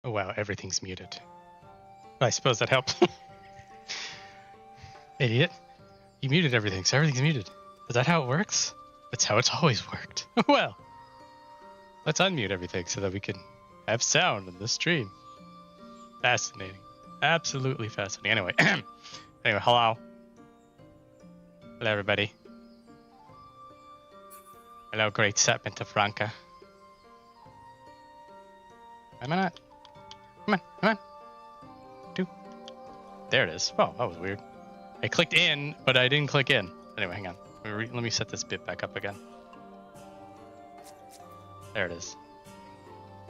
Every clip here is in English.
Oh wow, everything's muted. I suppose that helps. Idiot. You muted everything, so everything's muted. Is that how it works? That's how it's always worked. Well, let's unmute everything so that we can have sound in the stream. Fascinating. Absolutely fascinating. Anyway, anyway, hello. Hello, everybody. Hello, great serpent of Franca. Am I not? Come on, come on. Two. There it is. Oh, that was weird. I clicked in, but I didn't click in. Anyway, hang on. Let me set this bit back up again. There it is.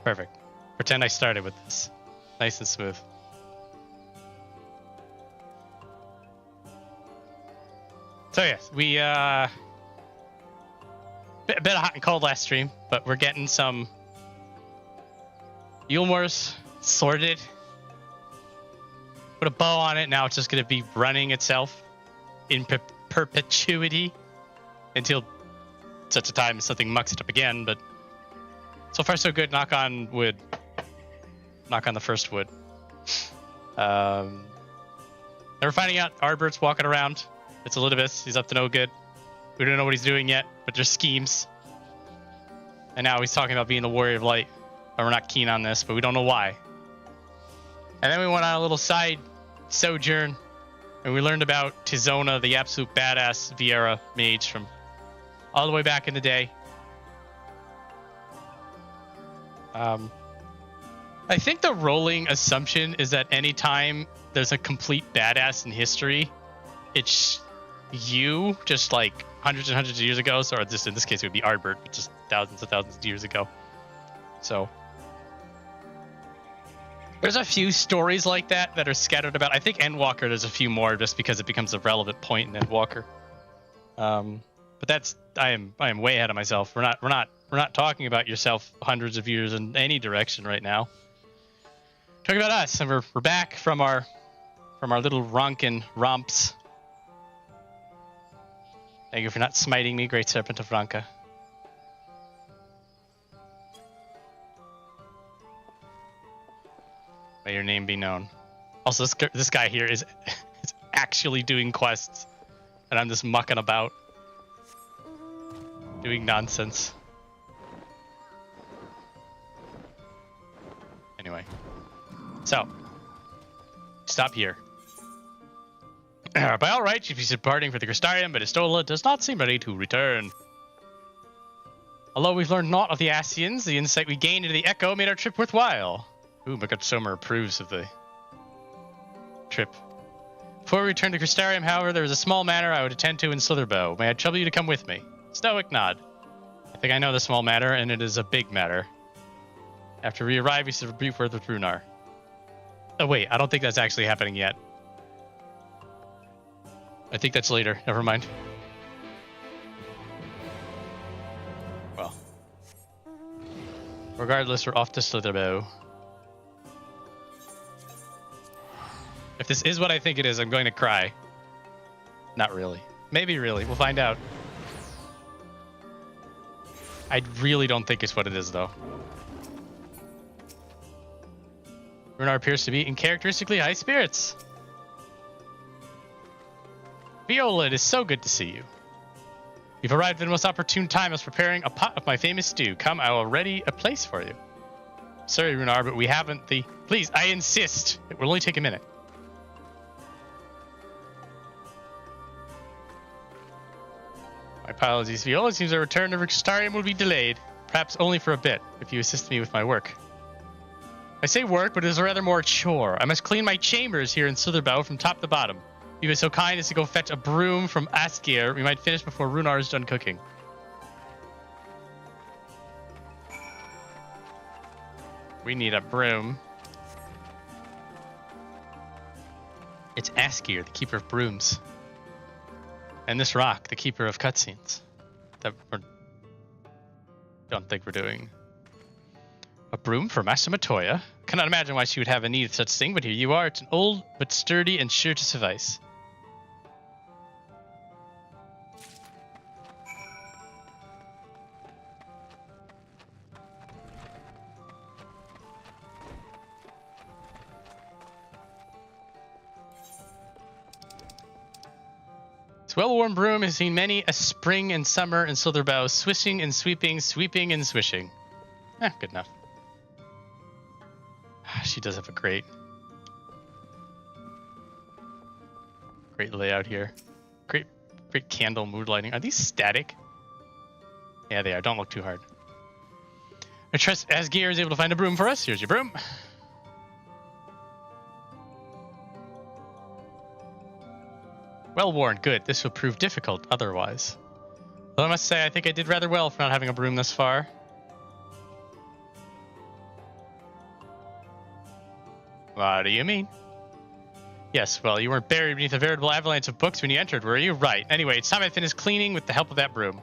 Perfect. Pretend I started with this. Nice and smooth. So yes, we bit of hot and cold last stream, but we're getting some Yulmors sorted. Put a bow on it. Now it's just going to be running itself in perpetuity until such a time as something mucks it up again. But so far so good. Knock on wood. Knock on the first wood. We're finding out Ardbert's walking around. It's Elidibus. He's up to no good. We don't know what he's doing yet, but there's schemes. And now he's talking about being the Warrior of Light. And we're not keen on this, but we don't know why. And then we went on a little side sojourn, and we learned about Tizona, the absolute badass Vieira mage from all the way back in the day. I think the rolling assumption is that anytime there's a complete badass in history, it's you, just like hundreds and hundreds of years ago. So, or just in this case, it would be Ardbert, just thousands and thousands of years ago. So there's a few stories like that are scattered about. I think Endwalker, there's a few more just because it becomes a relevant point in Endwalker. But that's I am way ahead of myself. We're not talking about yourself hundreds of years in any direction right now. Talking about us, and we're back from our little Ronkin romps. Thank you for not smiting me, great serpent of Ranka. May your name be known. Also, this guy here is actually doing quests, and I'm just mucking about, doing nonsense. Anyway, so stop here. By all rights, if he's departing for the Crystarium, but Estola does not seem ready to return. Although we've learned naught of the Asians, the insight we gained into the Echo made our trip worthwhile. Ooh, Somer approves of the trip. Before we return to Crystarium, however, there is a small matter I would attend to in Slitherbough. May I trouble you to come with me? Stoic nod. I think I know the small matter, and it is a big matter. After we arrive, we should have a brief word with Runar. Oh wait, I don't think that's actually happening yet. I think that's later. Never mind. Well. Regardless, we're off to Slitherbough. If this is what I think it is, I'm going to cry. Not really. Maybe really. We'll find out. I really don't think it's what it is, though. Runar appears to be in characteristically high spirits. Viola, it is so good to see you. You've arrived at the most opportune time. I was preparing a pot of my famous stew. Come, I will ready a place for you. Sorry, Runar, but we haven't the... Please, I insist. It will only take a minute. My apologies, Viola. It seems our return to Rixtarium will be delayed. Perhaps only for a bit, if you assist me with my work. I say work, but it is a rather more chore. I must clean my chambers here in Slitherbough from top to bottom. If you were so kind as to go fetch a broom from Askir, we might finish before Runar is done cooking. We need a broom. It's Askir, the keeper of brooms. And this rock, the keeper of cutscenes. That we don't think we're doing. A broom for Master Matoya? Cannot imagine why she would have a need of such thing, but here you are. It's an old but sturdy and sure to suffice. This well-worn broom has seen many a spring and summer in Slitherbough, swishing and sweeping, sweeping and swishing. Good enough. She does have a great layout here. Great candle mood lighting. Are these static? Yeah, they are. Don't look too hard. I trust Asgeir is able to find a broom for us. Here's your broom. Well worn, good. This will prove difficult otherwise. Well, I must say, I think I did rather well for not having a broom thus far. What do you mean? Yes, well, you weren't buried beneath a veritable avalanche of books when you entered, were you? Right. Anyway, it's time I finish cleaning with the help of that broom.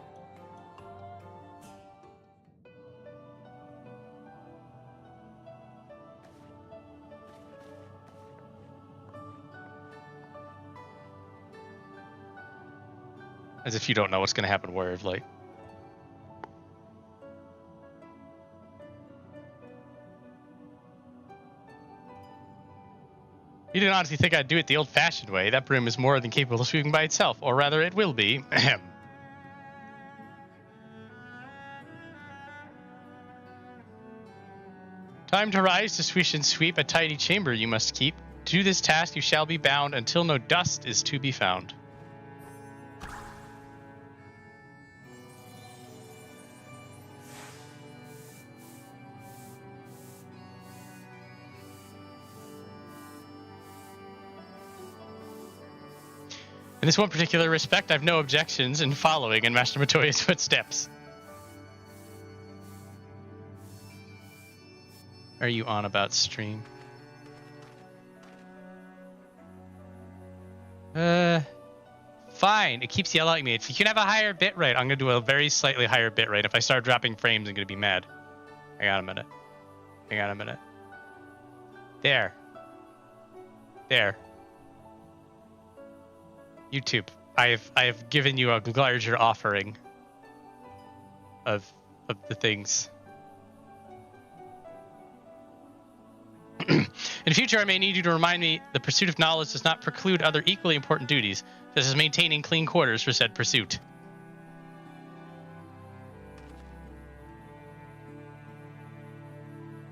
As if you don't know what's going to happen where, like... You didn't honestly think I'd do it the old-fashioned way. That broom is more than capable of sweeping by itself. Or rather, it will be. Ahem. Time to rise to swish and sweep a tidy chamber you must keep. To do this task you shall be bound until no dust is to be found. In this one particular respect, I have no objections in following in Master Matoya's footsteps. Are you on about stream? Fine. It keeps yelling at me. If you can have a higher bitrate, I'm going to do a very slightly higher bitrate. If I start dropping frames, I'm going to be mad. Hang on a minute. Hang on a minute. There. There. YouTube, I have given you a larger offering of the things. In future, I may need you to remind me the pursuit of knowledge does not preclude other equally important duties, such as maintaining clean quarters for said pursuit.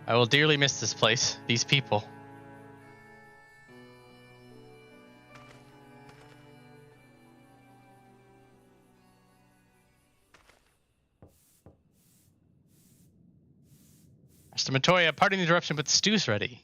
I will dearly miss this place, these people. Mr. Matoya, pardon the interruption, but the stew's ready.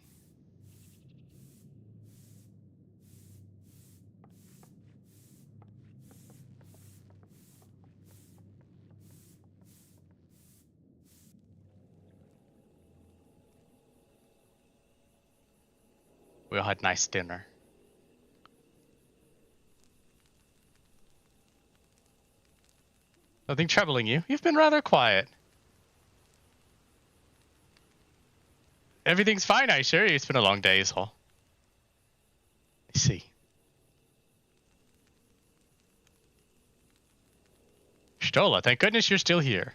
We all had nice dinner. Nothing troubling you? You've been rather quiet. Everything's fine, I assure you. It's been a long day, is all. I see. Stola, thank goodness you're still here.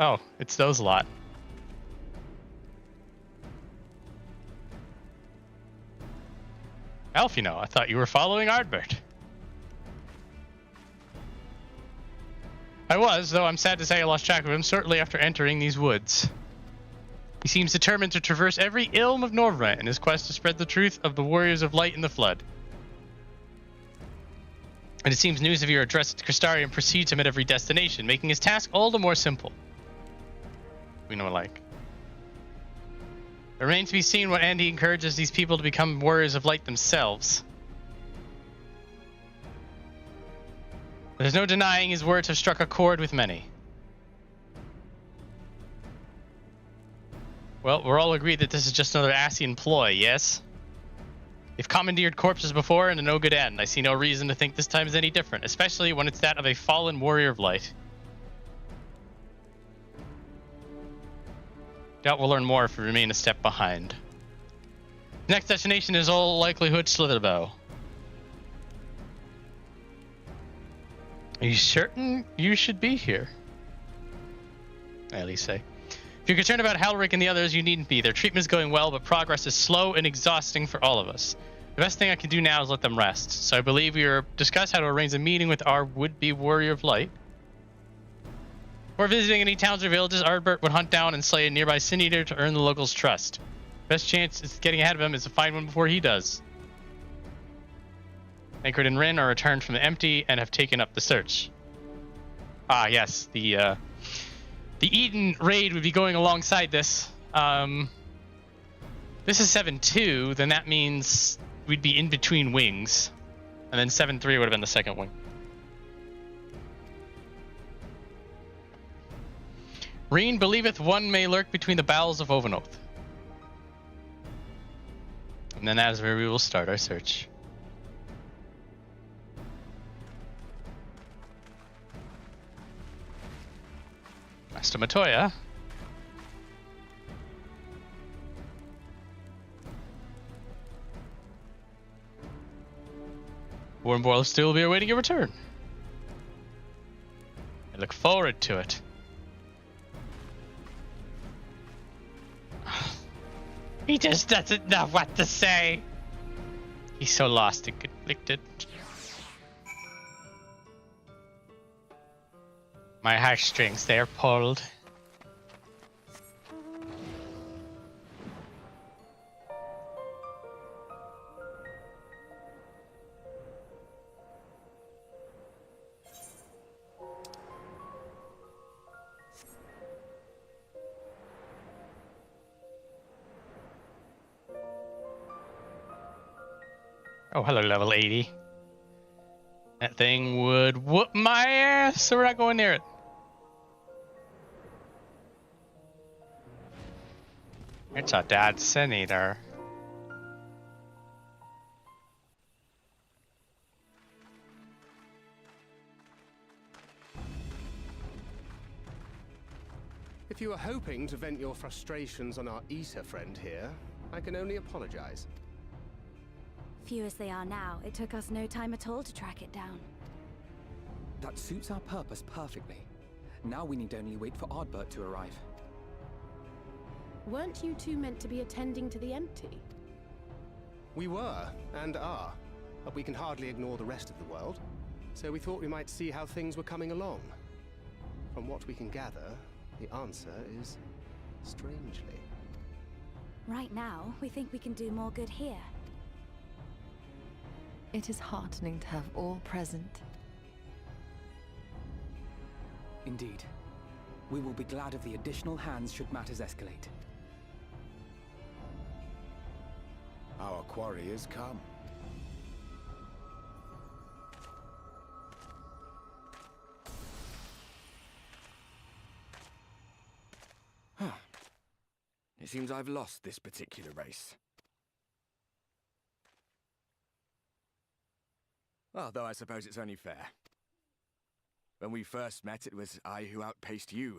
Oh, it's those lot. Alfino, I thought you were following Ardbert. I was, though I'm sad to say I lost track of him shortly after entering these woods. He seems determined to traverse every ilm of Norvrent in his quest to spread the truth of the warriors of light in the flood. And it seems news of your address to Crystarium precedes him at every destination, making his task all the more simple. We know alike. It remains to be seen what Andy encourages these people to become warriors of light themselves. There's no denying his words have struck a chord with many. Well, we're all agreed that this is just another Asian ploy, yes? They've commandeered corpses before and to no good end. I see no reason to think this time is any different, especially when it's that of a fallen warrior of light. Doubt we'll learn more if we remain a step behind. Next destination is all likelihood Slitherbough. Are you certain you should be here? I at least say. If you're concerned about Lue-Reeq and the others, you needn't be. Their treatment is going well, but progress is slow and exhausting for all of us. The best thing I can do now is let them rest. So I believe we are discuss how to arrange a meeting with our would-be warrior of light. Before visiting any towns or villages, Ardbert would hunt down and slay a nearby Sin Eater to earn the locals' trust. Best chance is getting ahead of him is to find one before he does. Anchored in Rin are returned from the empty and have taken up the search. Ah, yes, the Eden raid would be going alongside this. This is 7-2, then that means we'd be in between wings. And then 7-3 would have been the second wing. Reen believeth one may lurk between the bowels of Ovenoth. And then that is where we will start our search. Master Matoya. Warren Boyle still will be awaiting your return. I look forward to it. He just doesn't know what to say. He's so lost and conflicted. My heartstrings, they are pulled. Oh, hello, level 80. That thing would whoop my ass, so we're not going near it. It's a dead Sin Eater. If you were hoping to vent your frustrations on our Eater friend here, I can only apologize. Few as they are now, it took us no time at all to track it down. That suits our purpose perfectly. Now we need only wait for Ardbert to arrive. Weren't you two meant to be attending to the empty? We were, and are, but we can hardly ignore the rest of the world, so we thought we might see how things were coming along. From what we can gather, the answer is strangely. Right now, we think we can do more good here. It is heartening to have all present. Indeed. We will be glad of the additional hands should matters escalate. Our quarry has come. It seems I've lost this particular race. Although I suppose it's only fair. When we first met, it was I who outpaced you.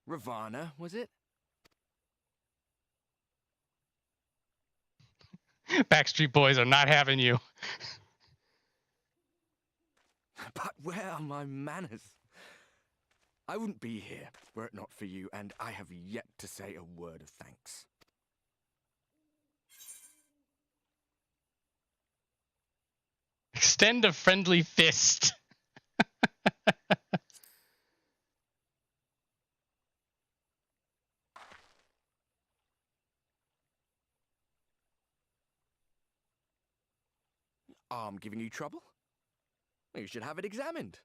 Ravana, was it? Backstreet Boys are not having you. But where are my manners? I wouldn't be here were it not for you, and I have yet to say a word of thanks. Extend a friendly fist. Arm giving you trouble? You should have it examined.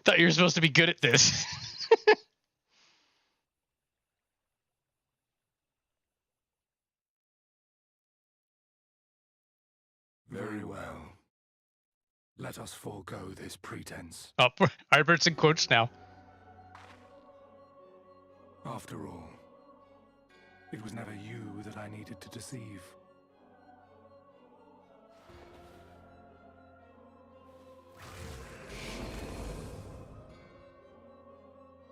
Thought you were supposed to be good at this. Very well. Let us forego this pretense. Oh, Ardbert's in quotes now. After all, it was never you that I needed to deceive.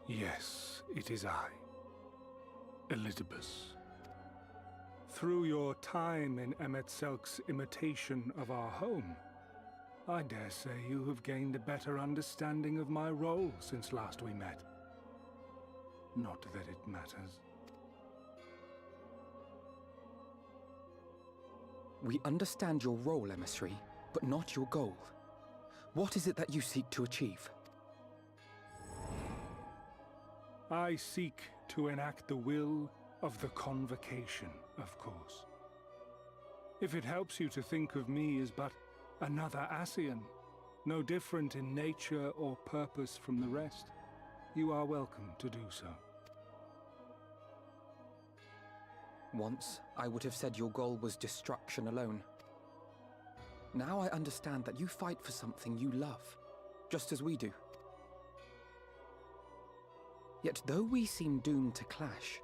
Yes, it is I, Elidibus. Through your time in MSQ's imitation of our home, I dare say you have gained a better understanding of my role since last we met. Not that it matters. We understand your role, emissary, but not your goal. What is it that you seek to achieve? I seek to enact the will of the Convocation, of course. If it helps you to think of me as but another Ascian, no different in nature or purpose from the rest, you are welcome to do so. Once, I would have said your goal was destruction alone. Now I understand that you fight for something you love, just as we do. Yet though we seem doomed to clash,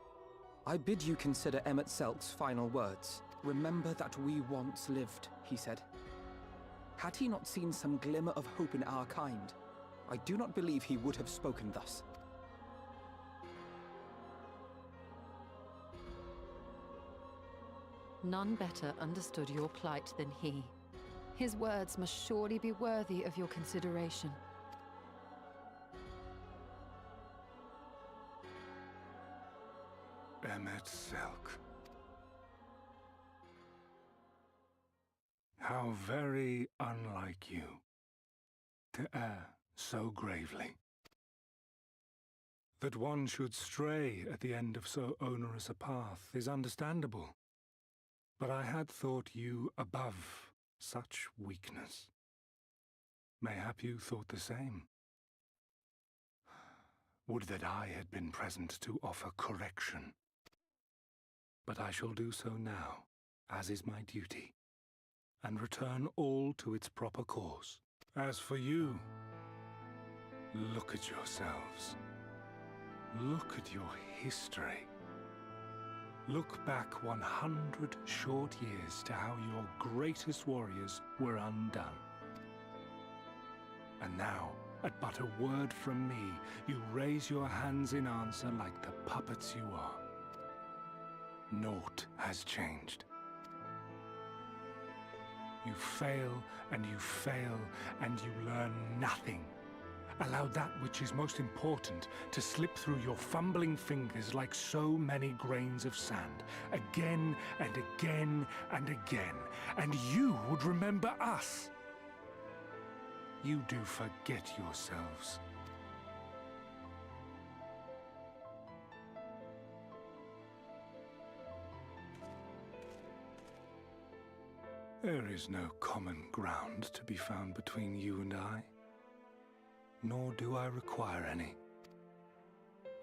I bid you consider MSQ's final words. Remember that we once lived, he said. Had he not seen some glimmer of hope in our kind, I do not believe he would have spoken thus. None better understood your plight than he. His words must surely be worthy of your consideration. MSQ. How very unlike you to err so gravely. That one should stray at the end of so onerous a path is understandable. But I had thought you above such weakness. Mayhap you thought the same. Would that I had been present to offer correction. But I shall do so now, as is my duty, and return all to its proper course. As for you, look at yourselves. Look at your history. Look back 100 short years to how your greatest warriors were undone. And now, at but a word from me, you raise your hands in answer like the puppets you are. Naught has changed. You fail, and you fail, and you learn nothing. Allow that which is most important to slip through your fumbling fingers like so many grains of sand, again and again and again, and you would remember us. You do forget yourselves. There is no common ground to be found between you and I. Nor do I require any.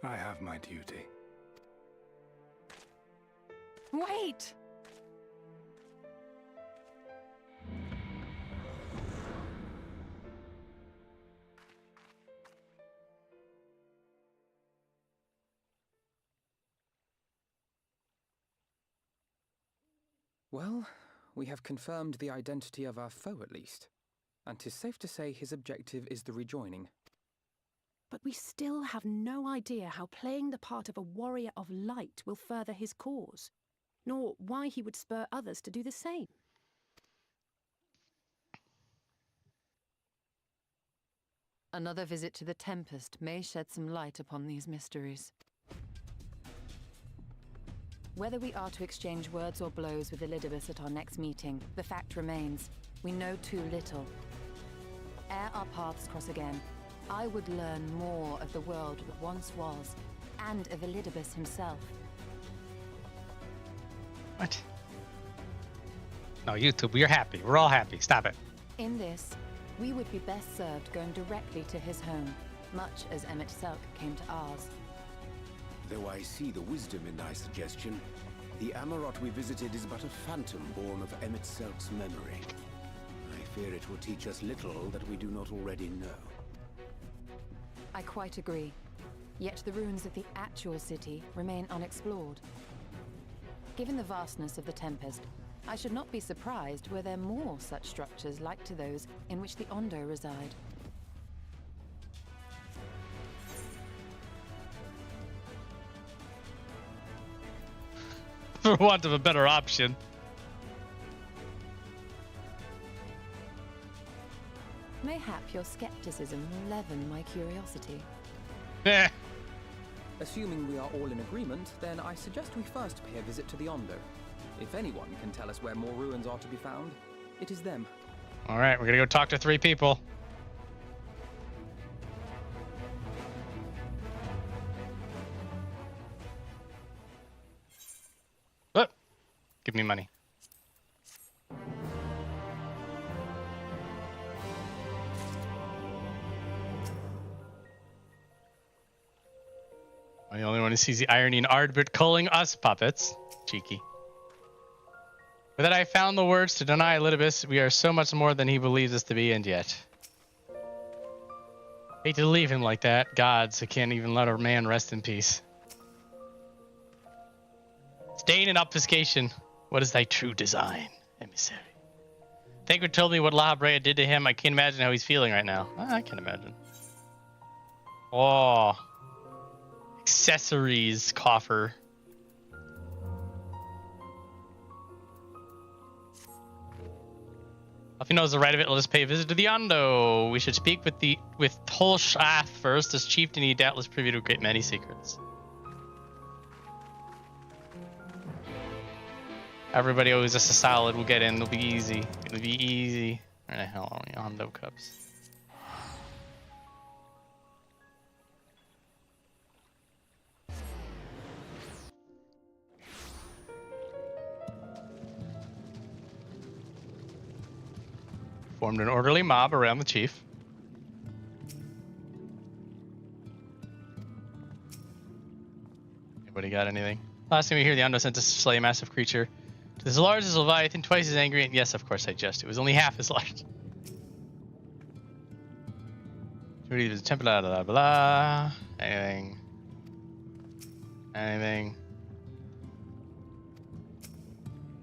I have my duty. Wait! Well, we have confirmed the identity of our foe at least. And 'tis safe to say his objective is the rejoining. But we still have no idea how playing the part of a warrior of light will further his cause, nor why he would spur others to do the same. Another visit to the Tempest may shed some light upon these mysteries. Whether we are to exchange words or blows with Elidibus at our next meeting, the fact remains, we know too little. Ere our paths cross again, I would learn more of the world that once was, and of Elidibus himself. What? No, YouTube, we're happy. We're all happy. Stop it. In this, we would be best served going directly to his home, much as MSQ came to ours. Though I see the wisdom in thy suggestion, the Amarot we visited is but a phantom born of MSQ's memory. I fear it will teach us little that we do not already know. I quite agree. Yet the ruins of the actual city remain unexplored. Given the vastness of the Tempest, I should not be surprised were there more such structures like to those in which the Ondo reside. For want of a better option. Mayhap your skepticism will leaven my curiosity. Eh. Assuming we are all in agreement, then I suggest we first pay a visit to the Ondo. If anyone can tell us where more ruins are to be found, it is them. All right, we're gonna go talk to 3 people. Oh, give me money. I'm the only one who sees the irony in Ardbert calling us puppets. Cheeky. But that I found the words to deny Elidibus, we are so much more than he believes us to be, and yet. Hate to leave him like that. Gods, I can't even let a man rest in peace. Stain and obfuscation. What is thy true design, emissary? Thancred told me what Lue-Reeq did to him. I can't imagine how he's feeling right now. I can imagine. Oh. Accessories coffer. If he knows the right of it, let us pay a visit to the Ondo. We should speak with Holshath first, as chieftain he doubtless privy to a great many secrets. Everybody owes us a solid. We'll get in. It'll be easy. It'll be easy. Where the hell are we? Ondo cups. Formed an orderly mob around the chief. Anybody got anything? Last time we hear, the Ondo sent us to slay a massive creature. It is as large as Leviathan, twice as angry, and yes, of course I jest. It was only half as large. The temple, blah, blah, blah. Anything? Anything?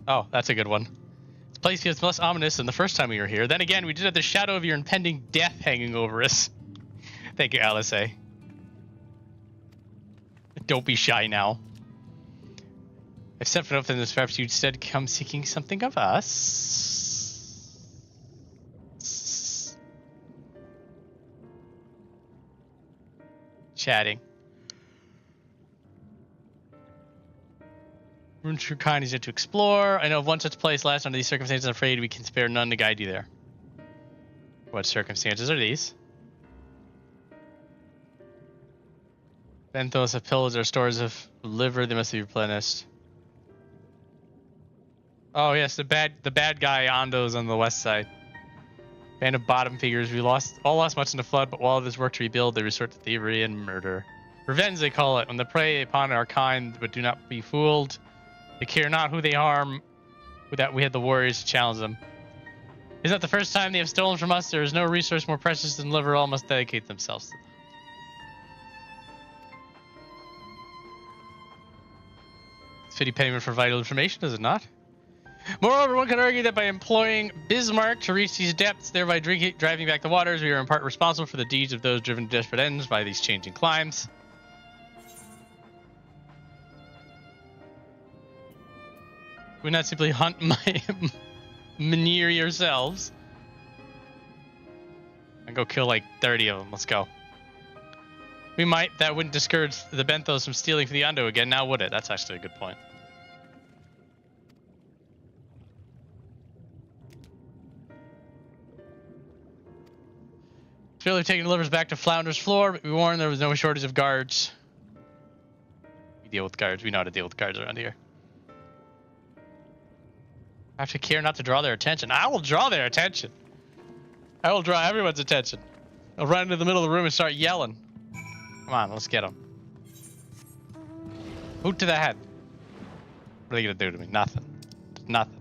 Oh, that's a good one. This place feels less ominous than the first time we were here. Then again, we did have the shadow of your impending death hanging over us. Thank you, Alice. Don't be shy now. I've sent for nothing, perhaps you'd instead come seeking something of us. Chatting. Rune true kind is yet to explore. I know of one such place. Last under these circumstances, I'm afraid we can spare none to guide you there. What circumstances are these? Benthos have pillaged our stores of liver. They must be replenished. Oh yes, the bad guy Ondo's on the west side. Band of bottom figures. We all lost much in the flood, but while others work to rebuild, they resort to thievery and murder. Revenge, they call it, when they prey upon our kind, but do not be fooled. They care not who they harm. With that, we had the warriors to challenge them. Is that the first time they have stolen from us? There is no resource more precious than liver. All must dedicate themselves to them. It's fitting payment for vital information, is it not? Moreover, one could argue that by employing Bismarck to reach these depths, thereby driving back the waters, we are in part responsible for the deeds of those driven to desperate ends by these changing climes. We not simply hunt my Mynheer yourselves. And go kill like 30 of them. Let's go. We might. That wouldn't discourage the Benthos from stealing from the Undo again, now would it? That's actually a good point. Fairly taking the livers back to Flounder's floor, but we warned there was no shortage of guards. We deal with guards. We know how to deal with guards around here. I have to care not to draw their attention. I will draw their attention. I will draw everyone's attention. I'll run into the middle of the room and start yelling. Come on, let's get them. Boot to the head. What are they gonna do to me? Nothing. Nothing.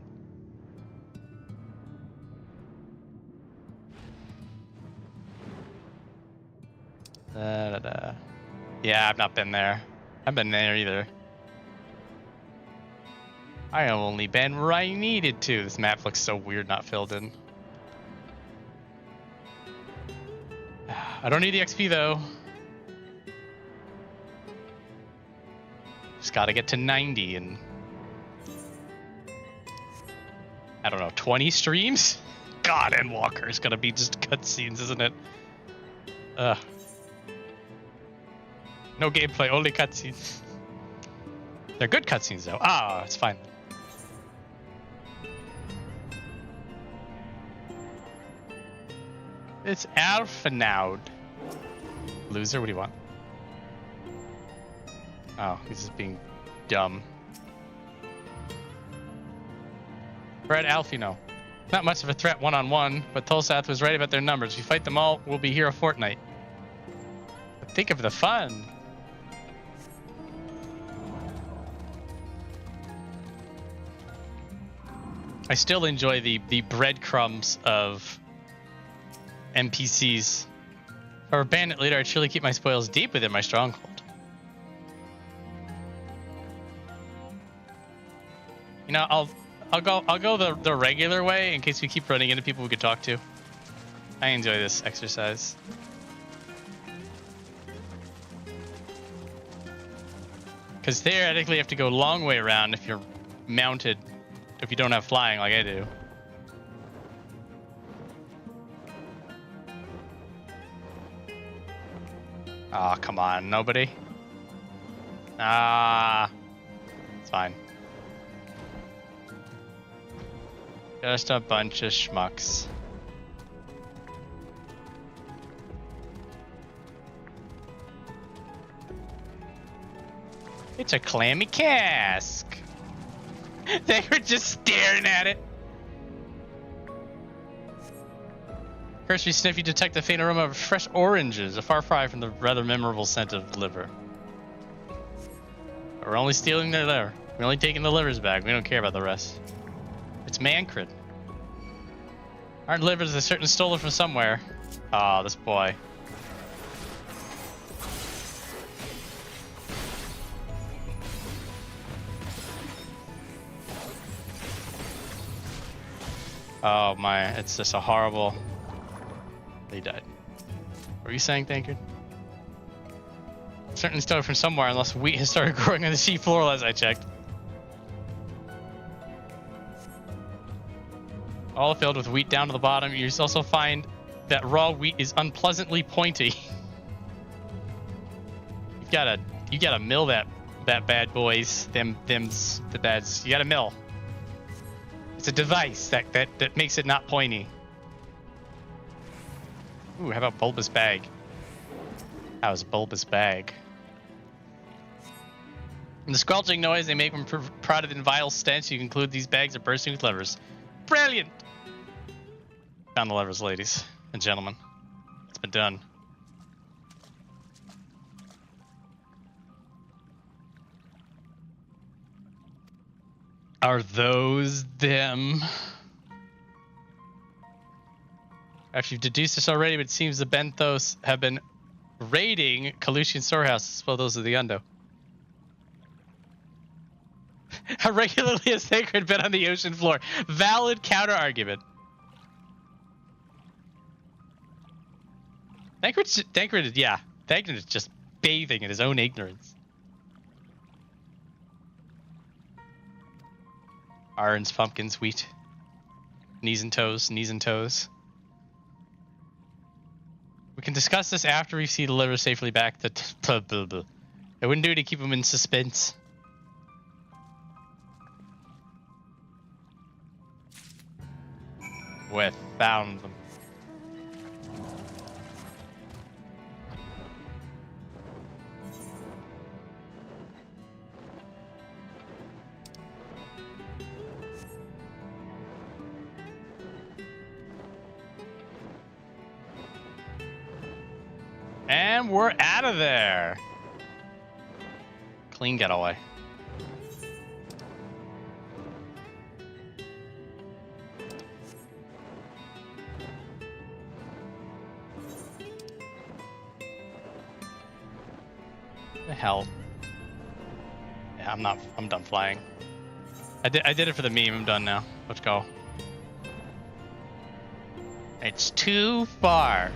Yeah, I've not been there. I've been there either. I have only been where I needed to. This map looks so weird not filled in. I don't need the XP though. Just gotta get to 90 and... I don't know, 20 streams? God, Endwalker is gonna be just cutscenes, isn't it? Ugh. No gameplay, only cutscenes. They're good cutscenes though. Ah, it's fine. It's Alphanaud. Loser, what do you want? Oh, he's just being dumb. Brad Alfino. Not much of a threat one-on-one, but Tulsath was right about their numbers. If we fight them all, we'll be here a fortnight. But think of the fun. I still enjoy the breadcrumbs of NPCs. For a bandit leader, I'd surely keep my spoils deep within my stronghold. You know, I'll go the regular way in case we keep running into people we could talk to. I enjoy this exercise. Because theoretically you have to go a long way around if you're mounted, if you don't have flying like I do. Ah, oh, come on, nobody? Ah, it's fine. Just a bunch of schmucks. It's a clammy cask. They were just staring at it. Cursory sniff, you detect the faint aroma of fresh oranges, a far cry from the rather memorable scent of liver. We're only stealing their liver. We're only taking the livers back. We don't care about the rest. It's Mancred. Aren't livers a certain stolen from somewhere? Oh, this boy. Oh my, it's just a horrible... They died. What were you saying, Tankard? Certainly stolen from somewhere unless wheat has started growing on the sea floor as I checked. All filled with wheat down to the bottom. You also find that raw wheat is unpleasantly pointy. You gotta mill that bad boys. The bads. You gotta mill. It's a device that makes it not pointy. Ooh, how about bulbous bag? How's bulbous bag? And the squelching noise they make when prodded in vile stench, you conclude these bags are bursting with levers. Brilliant! Found the levers, ladies and gentlemen. It's been done. Are those them? After you've deduced this already, but it seems the Benthos have been raiding Kalushian storehouses. Well, those are the Undo. How regularly has Thancred been on the ocean floor? Valid counter-argument. Thancred is just bathing in his own ignorance. Arns, pumpkins, wheat. Knees and toes, knees and toes. We can discuss this after we see the liver safely back. It wouldn't do to keep him in suspense. We found them. And we're out of there. Clean getaway. The hell? Yeah, I'm done flying. I did it for the meme. I'm done now. Let's go. It's too far.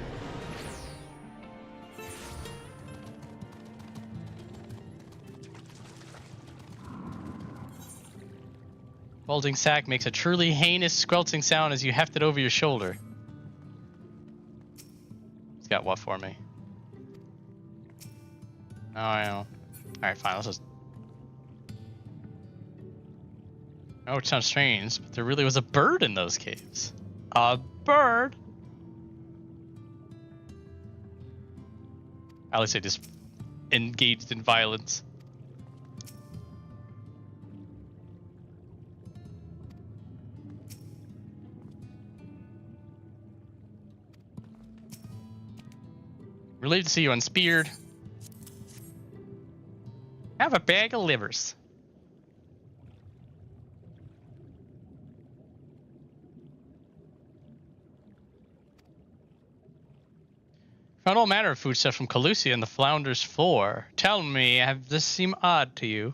Bulging sack makes a truly heinous squelching sound as you heft it over your shoulder. It's got what for me? Oh, I know. Alright, fine, let's just... Oh, it sounds strange, but there really was a bird in those caves. A bird? At least I just engaged in violence. Relieved to see you unspeared. Have a bag of livers. Found all manner of foodstuff from Calusia and the Flounder's floor. Tell me, have this seem odd to you?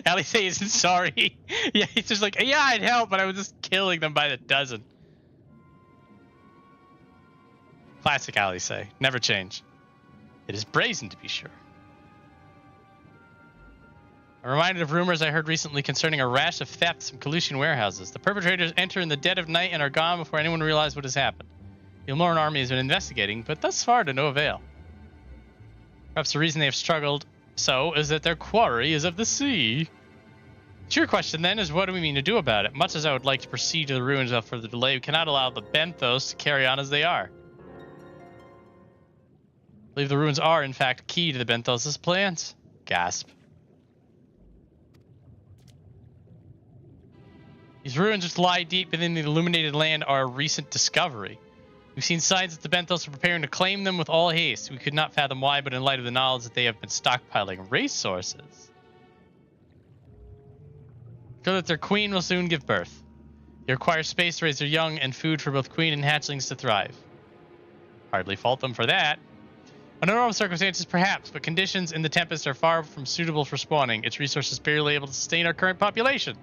Alice isn't sorry. Yeah, he's just like, yeah, I'd help, but I was just killing them by the dozen. Classic Alice, never change. It is brazen, to be sure. I'm reminded of rumors I heard recently concerning a rash of thefts from Calusian warehouses. The perpetrators enter in the dead of night and are gone before anyone realizes what has happened. The Ilmoran army has been investigating, but thus far to no avail. Perhaps the reason they have struggled so is that their quarry is of the sea. The true question then is, what do we mean to do about it? Much as I would like to proceed to the ruins without further delay, we cannot allow the Benthos to carry on as they are. I believe the ruins are, in fact, key to the Benthos' plans. Gasp. These ruins, which lie deep within the illuminated land, are a recent discovery. We've seen signs that the Benthos are preparing to claim them with all haste. We could not fathom why, but in light of the knowledge that they have been stockpiling resources. Feel that their queen will soon give birth. They require space to raise their young and food for both queen and hatchlings to thrive. Hardly fault them for that. Under normal circumstances, perhaps, but conditions in the Tempest are far from suitable for spawning. Its resources barely able to sustain our current population.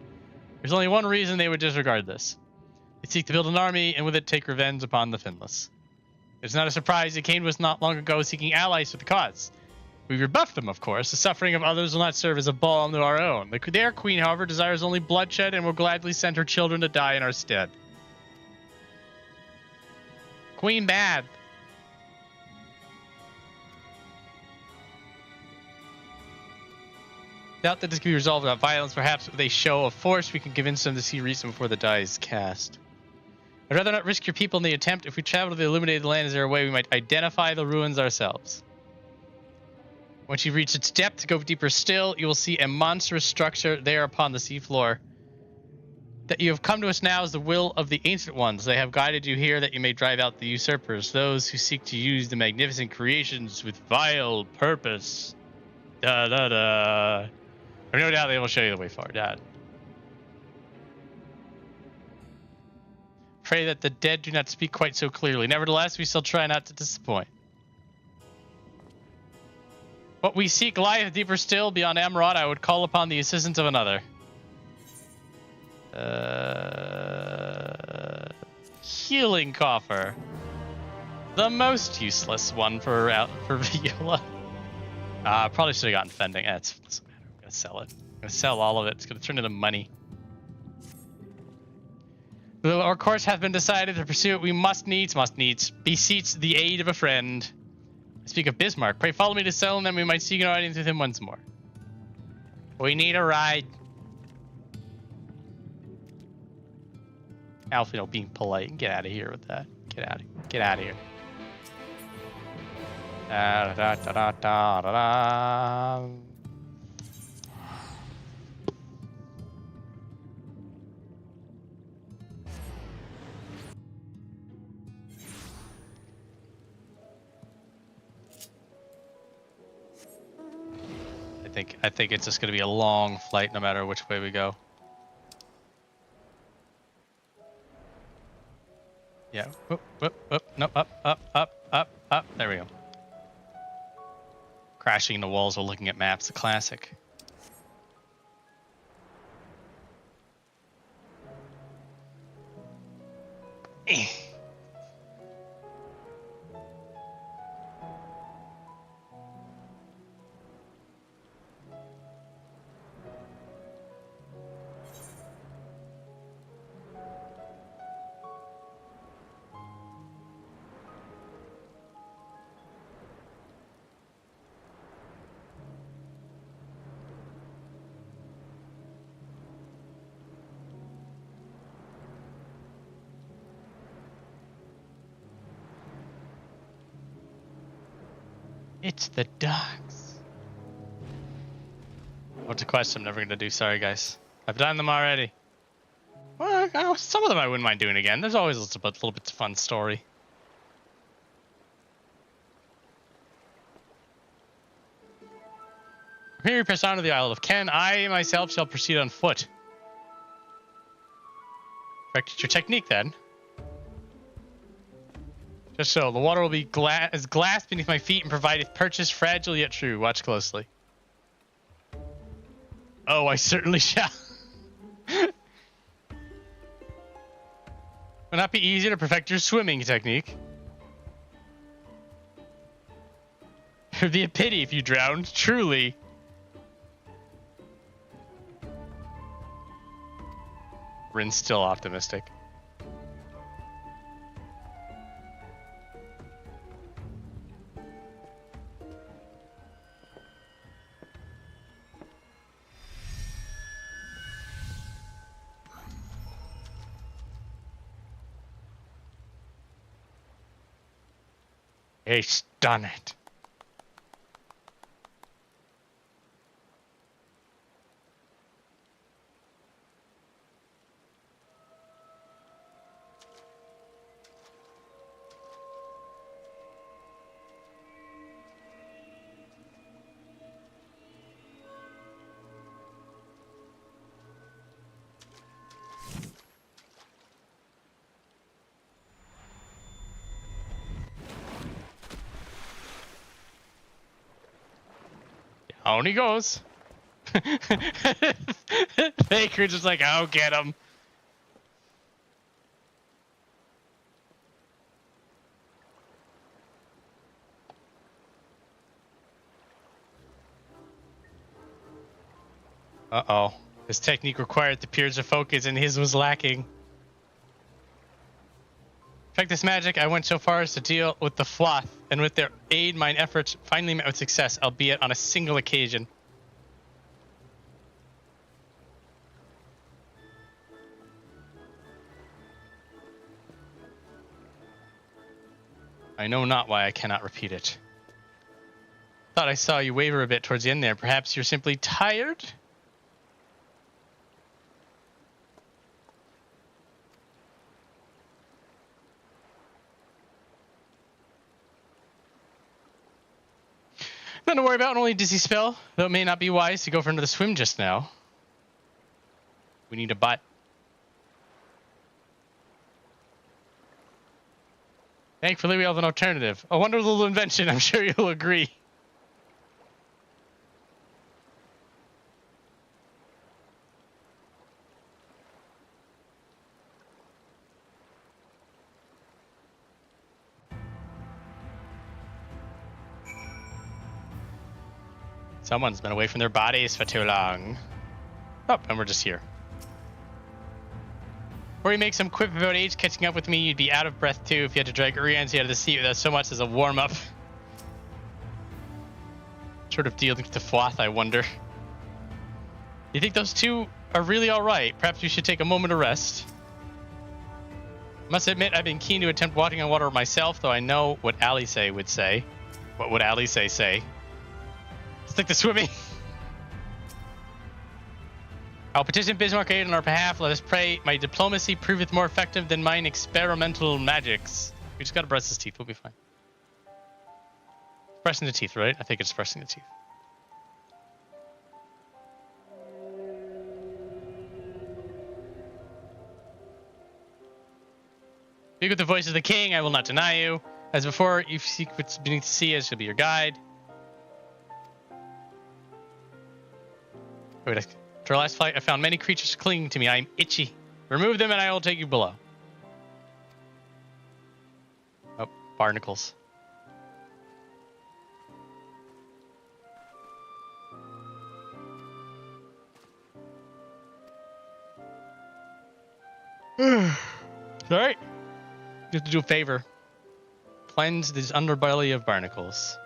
There's only one reason they would disregard this. They seek to build an army, and with it take revenge upon the Finless. It's not a surprise that Cain was not long ago seeking allies for the cause. We rebuffed them, of course. The suffering of others will not serve as a balm to our own. Their queen, however, desires only bloodshed and will gladly send her children to die in our stead. Queen bad. Doubt that this can be resolved without violence. Perhaps with a show of force we can convince them to see reason before the die is cast. I'd rather not risk your people in the attempt. If we travel to the illuminated land, is there a way we might identify the ruins ourselves? Once you reach its depth, go deeper still, you will see a monstrous structure there upon the seafloor. That you have come to us now is the will of the Ancient Ones. They have guided you here that you may drive out the usurpers, those who seek to use the magnificent creations with vile purpose. Da da da. I've no doubt they will show you the way forward, Dad. Pray that the dead do not speak quite so clearly. Nevertheless, we shall try not to disappoint. What we seek lieth deeper still. Beyond Amarot, I would call upon the assistance of another. Healing coffer. The most useless one for Viola. Probably should have gotten fending. It doesn't matter. I'm gonna sell it. I'm gonna sell all of it. It's gonna turn into money. Our course hath been decided. To pursue it, we must needs beseech the aid of a friend. I speak of Bismarck. Pray follow me to sell, and then we might seek an audience with him once more. We need a ride. Alfino being polite. Get out of here with that. Get out of here. Da, da, da, da, da, da, da. I think it's just going to be a long flight no matter which way we go. Yeah. Whoop, whoop, whoop. No, up. There we go. Crashing into walls while looking at maps, the classic. It's the ducks. What's a quest I'm never going to do? Sorry, guys. I've done them already. Well, some of them I wouldn't mind doing again. There's always little bits of fun story. Here you press on to the Isle of Ken. I myself shall proceed on foot. Perfect your technique then. Just so, the water will be as glass beneath my feet and provideth purchase fragile yet true. Watch closely. Oh, I certainly shall. Will not be easier to perfect your swimming technique. It'd be a pity if you drowned, truly. Rin's still optimistic. He's done it. On he goes. Baker just like, I'll get him. Uh-oh. His technique required the peers to focus and his was lacking. Check this magic. I went so far as to deal with the Floth, and with their aid, mine efforts finally met with success, albeit on a single occasion. I know not why I cannot repeat it. Thought I saw you waver a bit towards the end there. Perhaps you're simply tired? Nothing to worry about, only a dizzy spell, though it may not be wise to go for another swim just now. We need a butt. Thankfully, we have an alternative. A wonderful little invention, I'm sure you'll agree. Someone's been away from their bodies for too long. Oh, and we're just here. Or you make some quip about age catching up with me, you'd be out of breath too if you had to drag Urianzi out of the seat without so much as a warm-up. Sort of dealing to Fwath, I wonder. You think those two are really alright? Perhaps we should take a moment of rest. Must admit, I've been keen to attempt walking on water myself, though I know what Alice would say. What would Alice say? Stick to swimming. I'll petition Bismarck aid on our behalf. Let us pray my diplomacy proveth more effective than mine experimental magics. We just gotta brush his teeth. We'll be fine. Brushing the teeth, right? I think it's brushing the teeth. Speak with the voice of the king. I will not deny you. As before, you seek what's beneath the sea, as shall be your guide. Wait, after our last fight, I found many creatures clinging to me. I am itchy. Remove them and I will take you below. Oh, barnacles. Sorry. You have to do a favor. Cleanse this underbelly of barnacles.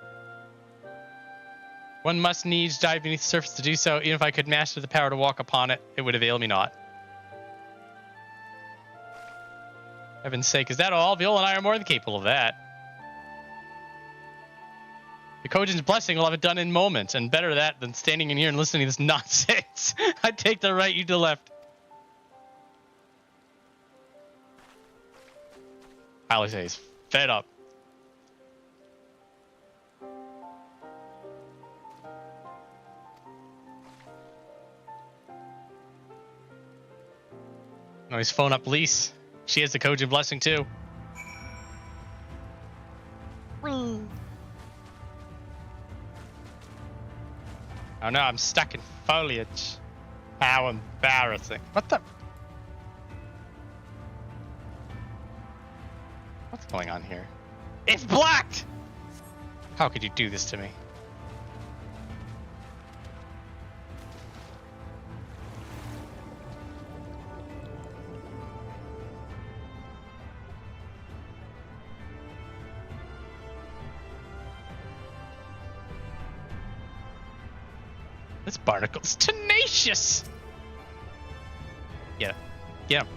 One must needs dive beneath the surface to do so. Even if I could master the power to walk upon it, it would avail me not. Heaven's sake, is that all? Viola and I are more than capable of that. The Kojin's blessing will have it done in moments, and better that than standing in here and listening to this nonsense. I'd take the right, you the left. Alice is fed up. No, he's phone up Lise. She has the Kojin blessing too. Oh no, I'm stuck in foliage. How embarrassing. What the? What's going on here? It's blocked! How could you do this to me? This barnacle's tenacious! Get him. Get him.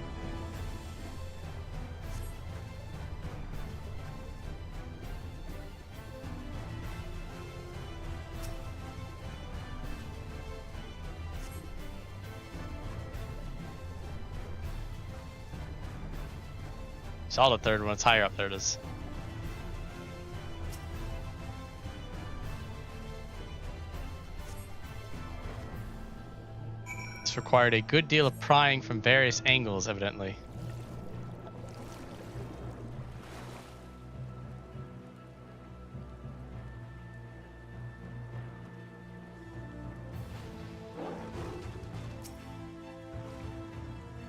Saw the third one. It's higher up. There it is. This required a good deal of prying from various angles, evidently.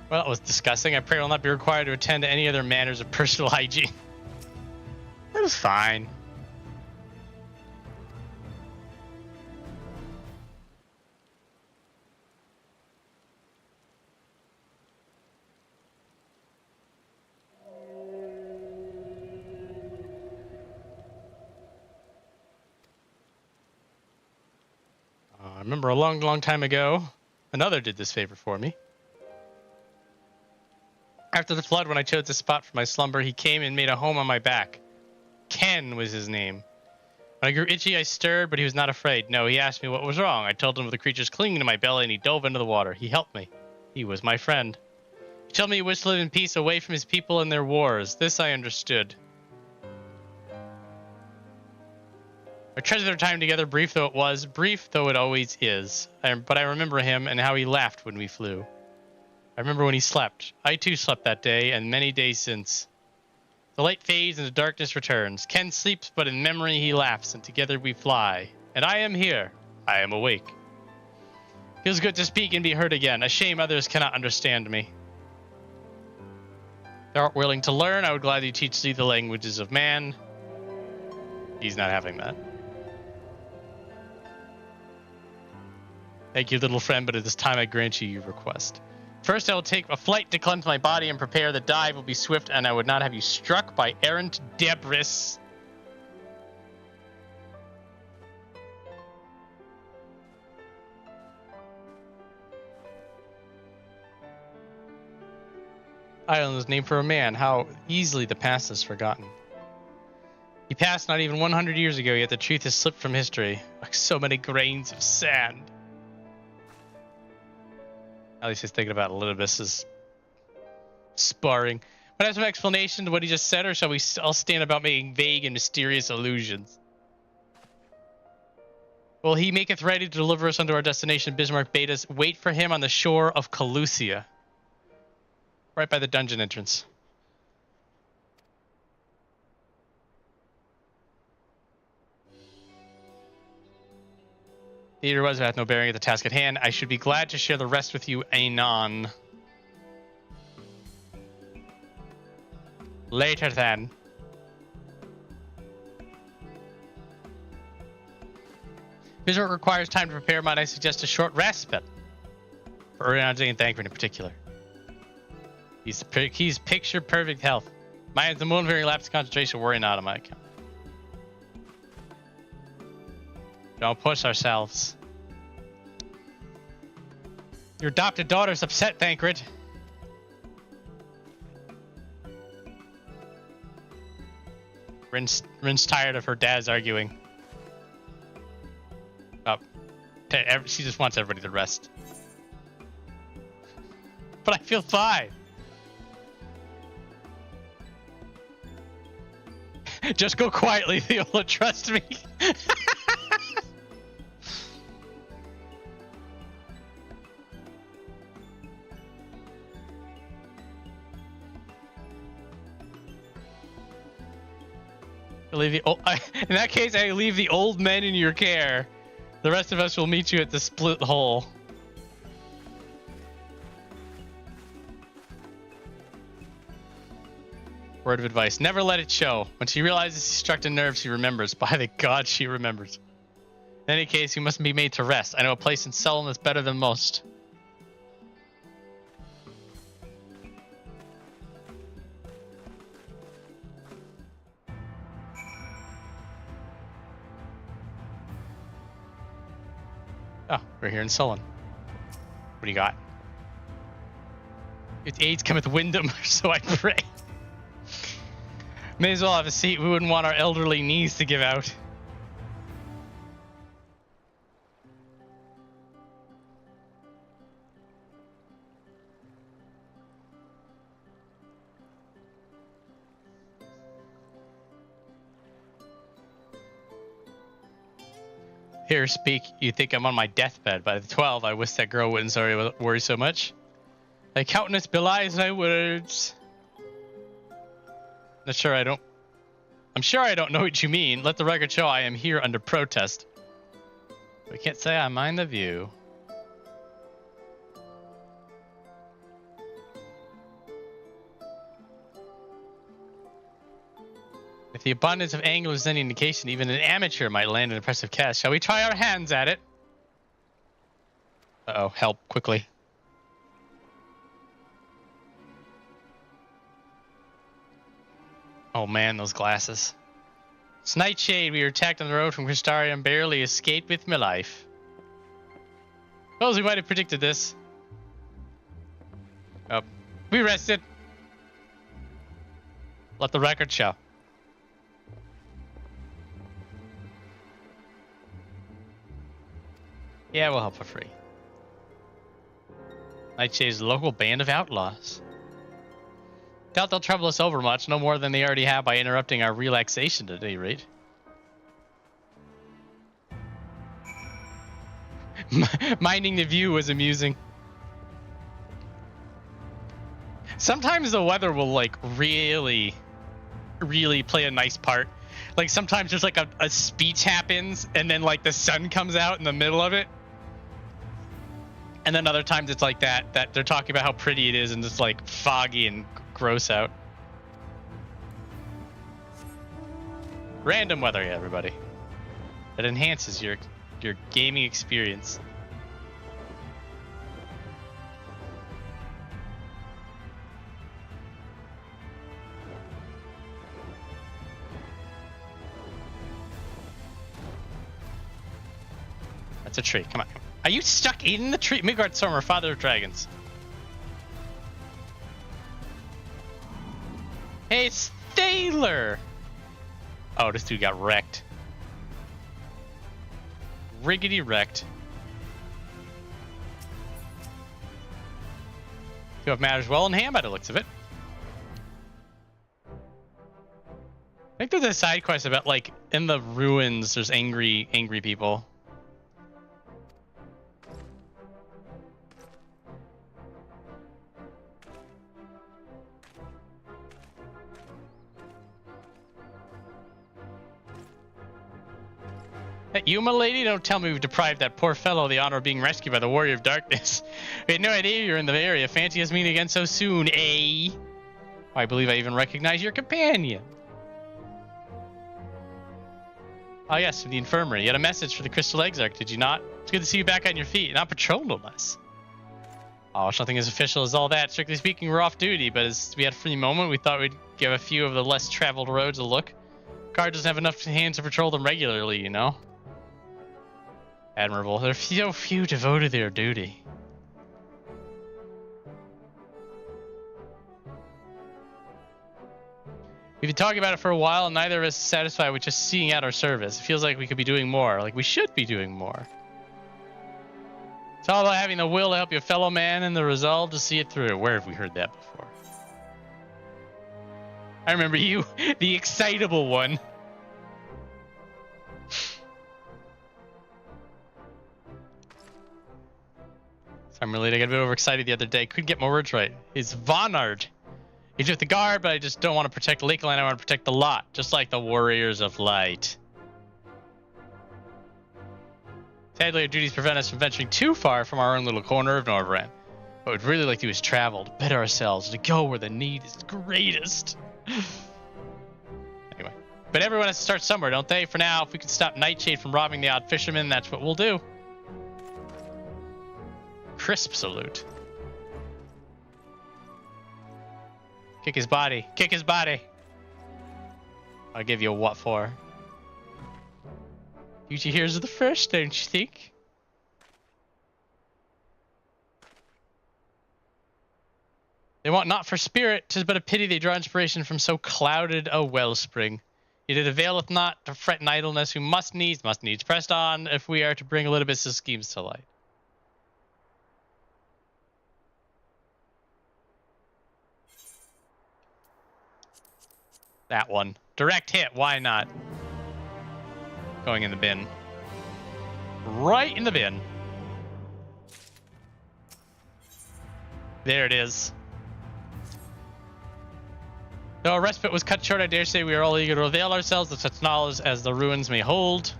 Well, that was disgusting. I pray I will not be required to attend to any other manners of personal hygiene. That was fine. I remember a long, long time ago, another did this favor for me. After the flood, when I chose this spot for my slumber, he came and made a home on my back. Ken was his name. When I grew itchy, I stirred, but he was not afraid. No, he asked me what was wrong. I told him of the creatures clinging to my belly, and he dove into the water. He helped me. He was my friend. He told me he wished to live in peace away from his people and their wars. This I understood. I treasured our time together, brief though it was, brief though it always is. But I remember him and how he laughed when we flew. I remember when he slept. I too slept that day, and many days since. The light fades and the darkness returns. Ken sleeps, but in memory he laughs, and together we fly. And I am here. I am awake. Feels good to speak and be heard again. A shame others cannot understand me. They aren't willing to learn. I would gladly teach thee the languages of man. He's not having that. Thank you, little friend, but at this time I grant you your request. First, I will take a flight to cleanse my body and prepare. The dive will be swift, and I would not have you struck by errant debris. Island was named for a man. How easily the past is forgotten. He passed not even 100 years ago, yet the truth has slipped from history, like so many grains of sand. At least he's thinking about Elidibus' sparring. But I have some explanation to what he just said, or shall we all stand about making vague and mysterious allusions? Well, he maketh ready to deliver us unto our destination. Bismarck bade us wait for him on the shore of Calusia, right by the dungeon entrance. The eater was, but hath no bearing at the task at hand. I should be glad to share the rest with you anon. Later then. Bismarck requires time to prepare. Might I suggest a short respite? For Urianzi and Thancred in particular. He's picture perfect health. Mine's the momentary lapse of concentration. Worry not on my account. Don't push ourselves. Your adopted daughter's upset, Thancred. Rin's tired of her dad's arguing. Oh, she just wants everybody to rest. But I feel fine. Just go quietly, Viola. Trust me. In that case, I leave the old men in your care. The rest of us will meet you at the split hole. Word of advice. Never let it show. When she realizes she's struck a nerve, she remembers. By the God, she remembers. In any case, you must be made to rest. I know a place in Sullen that's better than most. Oh, we're here in Sullen. What do you got? Its aids cometh Wyndham, so I pray. May as well have a seat. We wouldn't want our elderly knees to give out. Here, speak. You think I'm on my deathbed. By the 12, I wish that girl wouldn't worry so much. Thy countenance belies thy words. I'm sure I don't know what you mean. Let the record show I am here under protest. We can't say I mind the view. If the abundance of anglers is any indication, even an amateur might land an impressive cast. Shall we try our hands at it? Uh-oh, help, quickly. Oh man, those glasses. It's Nightshade. We were attacked on the road from Crystarium and barely escaped with my life. Suppose we might have predicted this. Oh, we rested. Let the record show. Yeah, we'll help for free. Nightshade's local band of outlaws. Doubt they'll trouble us over much, no more than they already have by interrupting our relaxation at any rate. Minding the view was amusing. Sometimes the weather will like really play a nice part. Like sometimes there's like a speech happens and then like the sun comes out in the middle of it. And then other times it's like that they're talking about how pretty it is and it's like foggy and gross out. Random weather, everybody. It enhances your gaming experience. It's a tree. Come on. Are you stuck in the tree? Midgard Stormer, father of dragons. Hey, it's Thaler! Oh, this dude got wrecked. Riggedy wrecked. You have matters well in hand by the looks of it. I think there's a side quest about, like, in the ruins, there's angry people. You, my lady, don't tell me we've deprived that poor fellow of the honor of being rescued by the Warrior of Darkness. We had no idea you're in the area. Fancy us meeting again so soon, eh? I believe I even recognize your companion. Oh, yes, from the infirmary. You had a message for the Crystal Exarch, did you not? It's good to see you back on your feet. You're not patrolling us. Oh, it's nothing as official as all that. Strictly speaking, we're off duty, but as we had a free moment, we thought we'd give a few of the less traveled roads a look. Guard doesn't have enough hands to patrol them regularly, you know? Admirable. There are so few devoted to their duty. We've been talking about it for a while, and neither of us is satisfied with just seeing out our service. It feels like we could be doing more, like we should be doing more. It's all about having the will to help your fellow man and the resolve to see it through. Where have we heard that before? I remember you, the excitable one. I'm really, I got a bit overexcited the other day. Couldn't get my words right. It's Venat. He's with the guard, but I just don't want to protect Lakeland. I want to protect the lot, just like the Warriors of Light. Sadly, our duties prevent us from venturing too far from our own little corner of Norvrand. What we'd really like to do is travel, to better ourselves, to go where the need is greatest. Anyway, but everyone has to start somewhere, don't they? For now, if we can stop Nightshade from robbing the odd fisherman, that's what we'll do. Crisp salute. Kick his body. Kick his body. I'll give you a what for. Duty here's the first, don't you think? They want not for spirit, 'tis but a pity they draw inspiration from so clouded a wellspring. Yet it availeth not to fret in idleness, who must needs pressed on if we are to bring Elidibus' schemes to light. That one. Direct hit, why not? Going in the bin. Right in the bin. There it is. Though our respite was cut short, I dare say we are all eager to avail ourselves of such knowledge as the ruins may hold.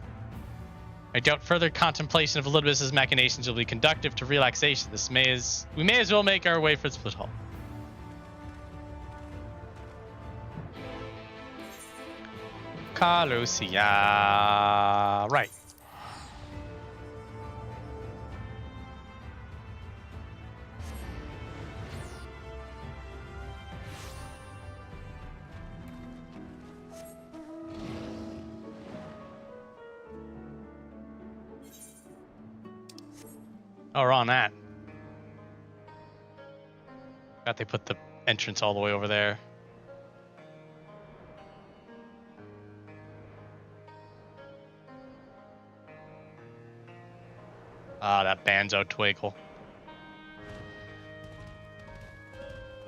I doubt further contemplation of Elidibus' machinations will be conductive to relaxation. We may as well make our way for Split Hall. Calusia. Right. Oh, we're on that. Got they put the entrance all the way over there. Ah, that Banzo Twinkle.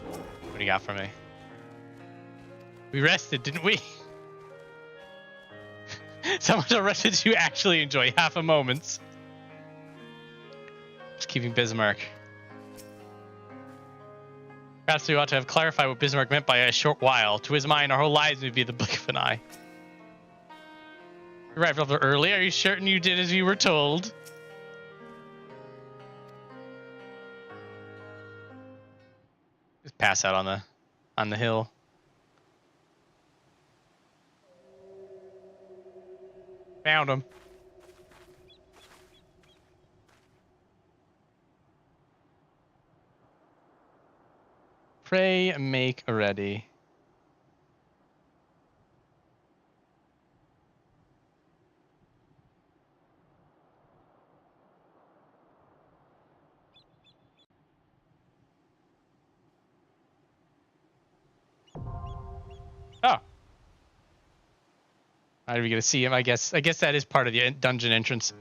What do you got for me? We rested, didn't we? So much rested you actually enjoy half a moment. Just keeping Bismarck. Perhaps we ought to have clarified what Bismarck meant by a short while. To his mind, our whole lives would be the blink of an eye. You arrived a little early. Are you certain you did as you were told? Just pass out on the hill. Found him. Pray, make ready. Oh. Are we gonna see him? I guess that is part of the dungeon entrance.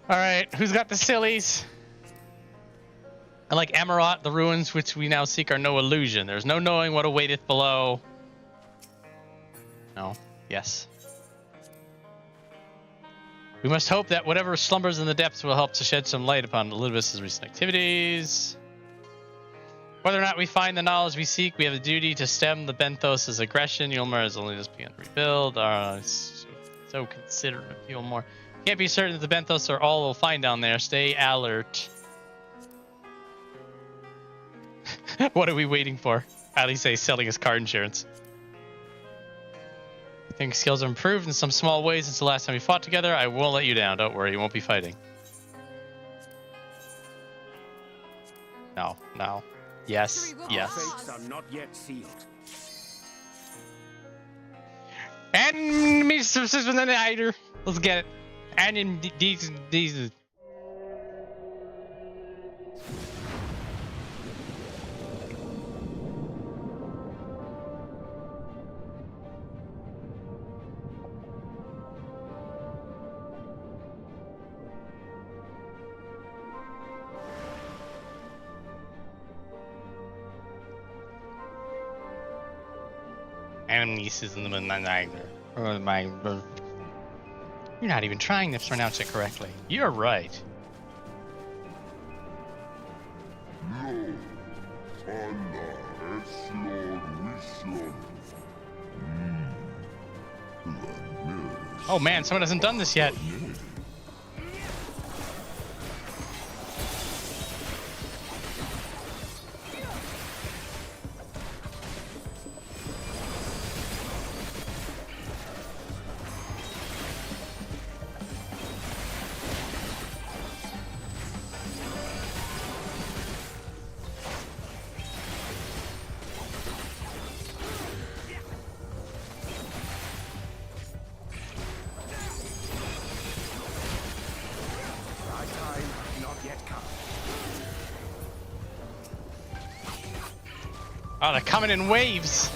All right, who's got the sillies? And like Amarot, the ruins which we now seek are no illusion. There's no knowing what awaiteth below. No. Yes. We must hope that whatever slumbers in the depths will help to shed some light upon Elidibus' recent activities. Whether or not we find the knowledge we seek, we have a duty to stem the Benthos' aggression. Yulmar has only just begun to rebuild. So considerate of Yulmar. Can't be certain that the Benthos are all we'll find down there. Stay alert. What are we waiting for? Ali says selling his car insurance. I think skills have improved in some small ways since the last time we fought together. I won't let you down. Don't worry, you won't be fighting. No, no. Yes, yes. Fates are not yet sealed. And Mr. Anyder. Let's get it. And in these. Anamnesis Anyder. You're not even trying to pronounce it correctly. You're right. Oh man, someone hasn't done this yet. Oh, they're coming in waves.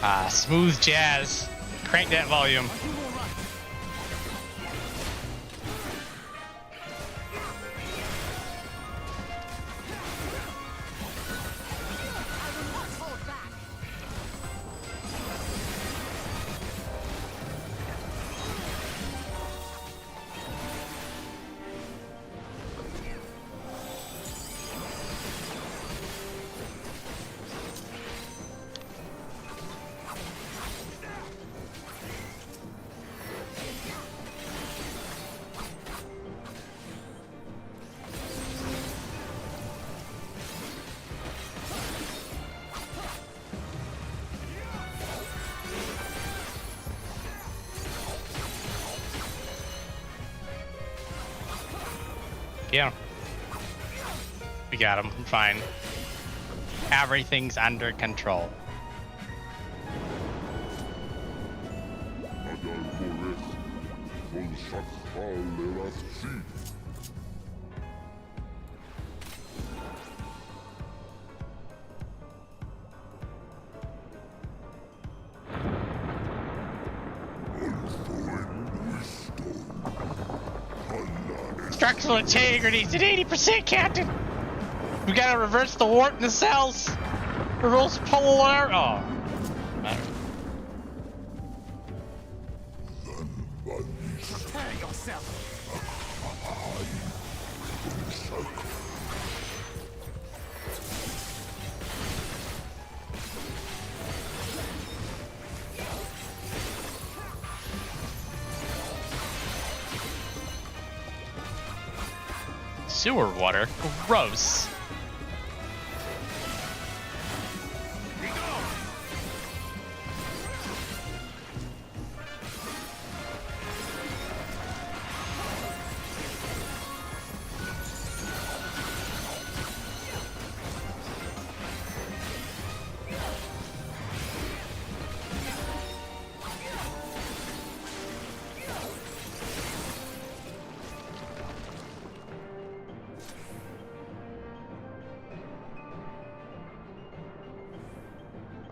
Ah, smooth jazz. Crank that volume. Yeah. We got him. I'm fine. Everything's under control. Structural integrity's at 80%, Captain. We gotta reverse the warp in the cells. Reverse polar. Oh. Prepare yourself. Sewer water? Gross.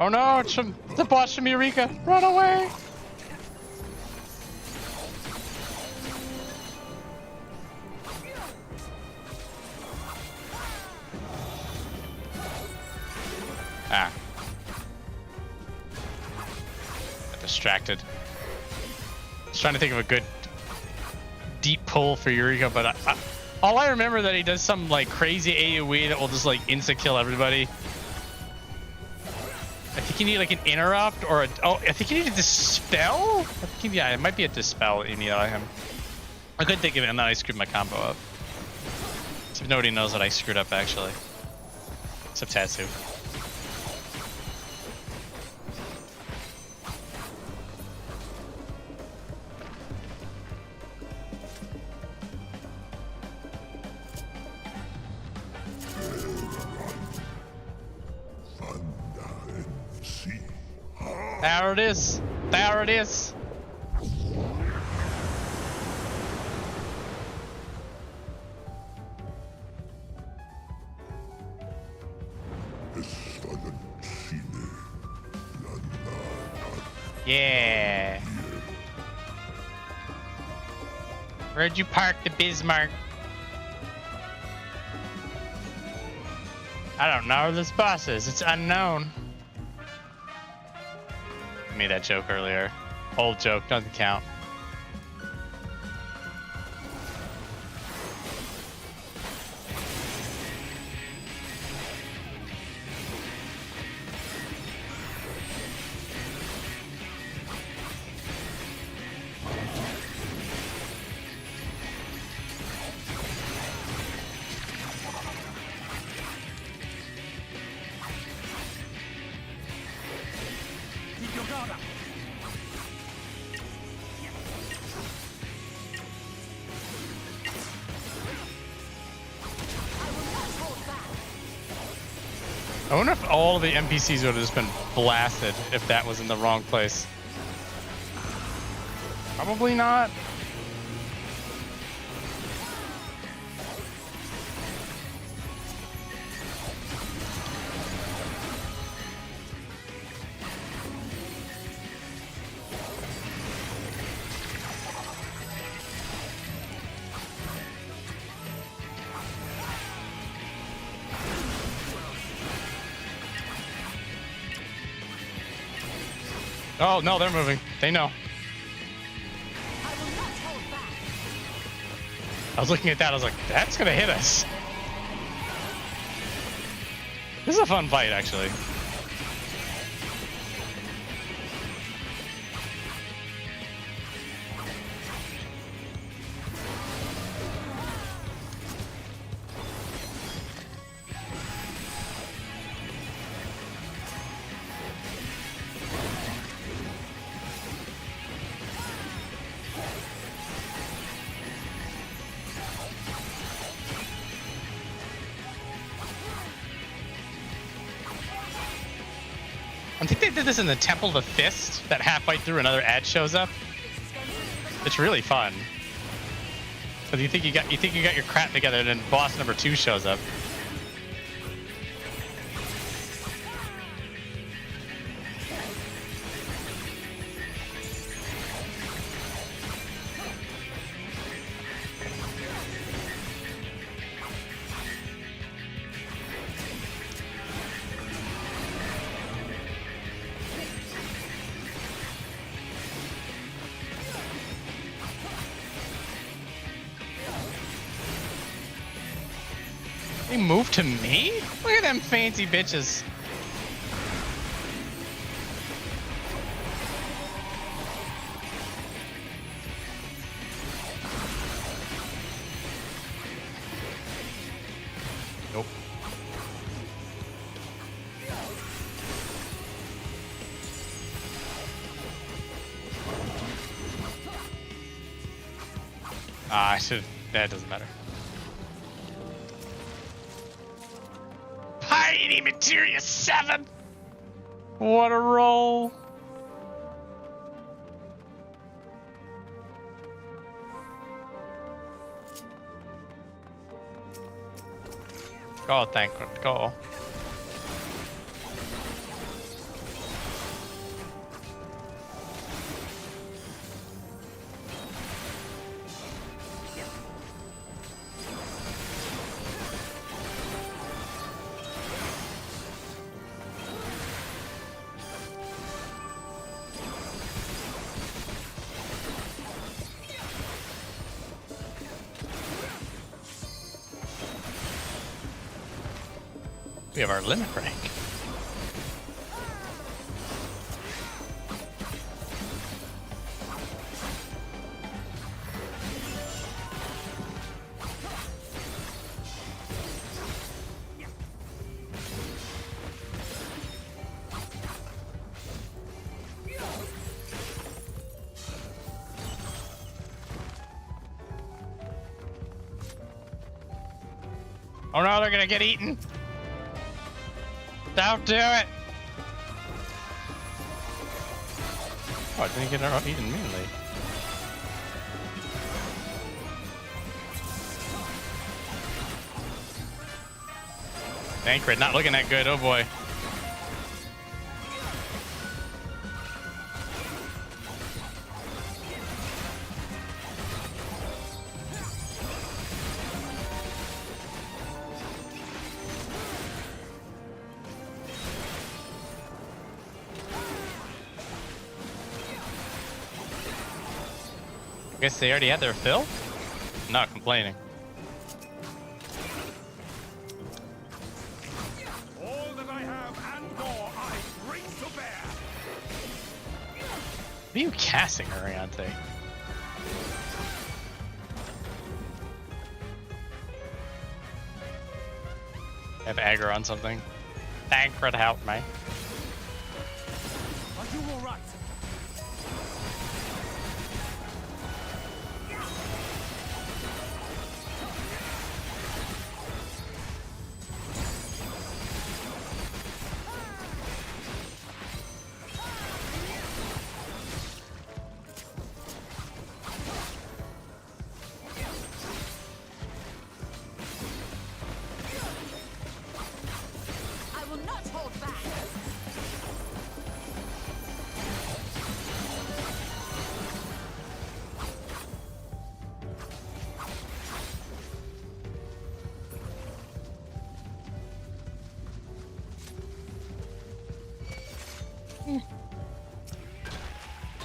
Oh no, it's from the boss from Eureka. Run away. Ah. Got distracted. I was trying to think of a good deep pull for Eureka, but all I remember that he does some like crazy AoE that will just like insta kill everybody. I think you need like an interrupt or I think you need a dispel? Yeah, it might be a dispel you need on him. I couldn't think of it and then I screwed my combo up. So nobody knows that I screwed up actually. Except Tatsu. There it is. There it is. Yeah. Where'd you park the Bismarck? I don't know where this boss is. It's unknown. I made that joke earlier. Old joke, doesn't count. I wonder if all the NPCs would have just been blasted if that was in the wrong place. Probably not. Oh, no, they're moving. They know. I was looking at that, I was like, that's gonna hit us. This is a fun fight, actually. I think they did this in the Temple of the Fist, that halfway through another ad shows up. It's really fun. But you think you got your crap together and then boss number 2 shows up. They move to me? Look at them fancy bitches. Nope. I should. That doesn't matter. Piety Materia 7! What a roll! Oh, thank God. Go. We have our limit rank. Oh no, they're gonna get eaten. Don't do it. Oh, I didn't get eaten immediately. Tancred not looking that good, oh boy. I guess they already had their fill? Not complaining. All that I have and more I bring to bear. What are you casting, Oriante? Have aggro on something. Tancred, help me. Are you all right? I will not hold back.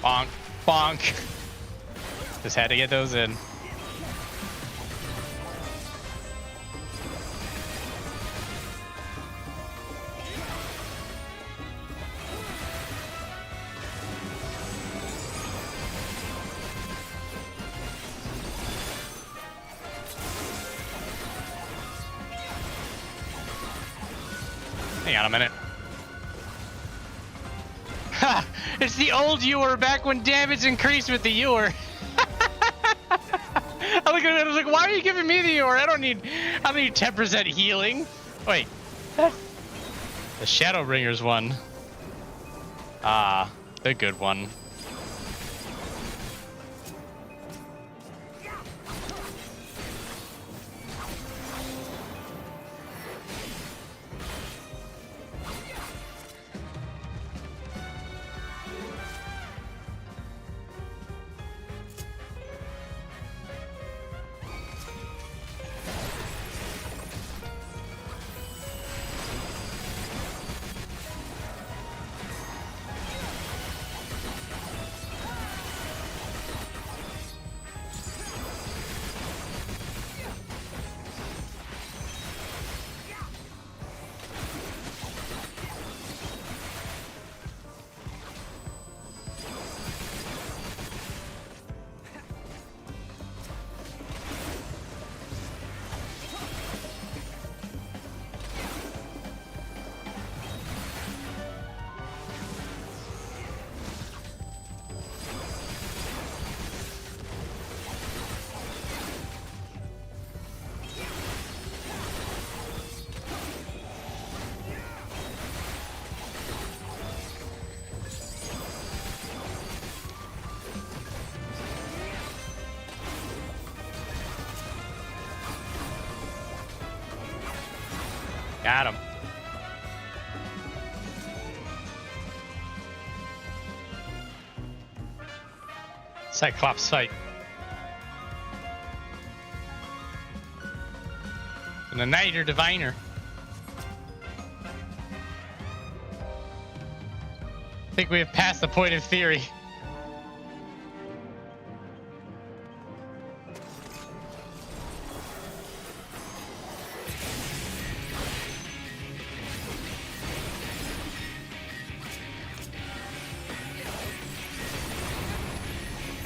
Bonk. Bonk. Just had to get those in. Hang on a minute. Ha! It's the old Ewer back when damage increased with the Ewer. I looked at it, I was like, why are you giving me the Ewer? I don't need 10% healing. Wait. The Shadowbringers one. Ah, the good one. Got him. Cyclops sight. And a Anyder Diviner. I think we have passed the point of theory.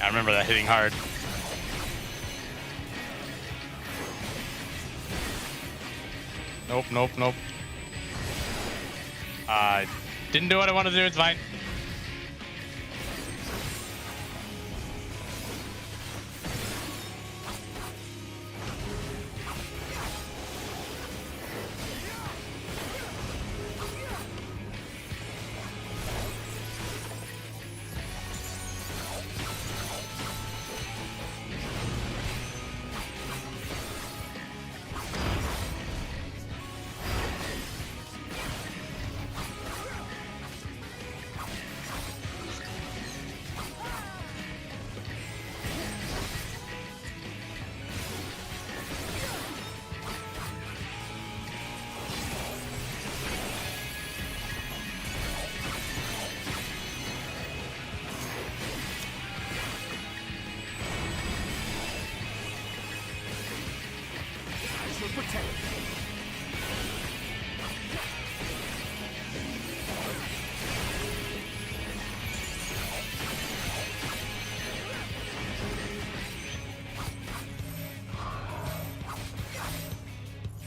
I remember that hitting hard. Nope, nope, nope. Didn't do what I wanted to do, it's fine.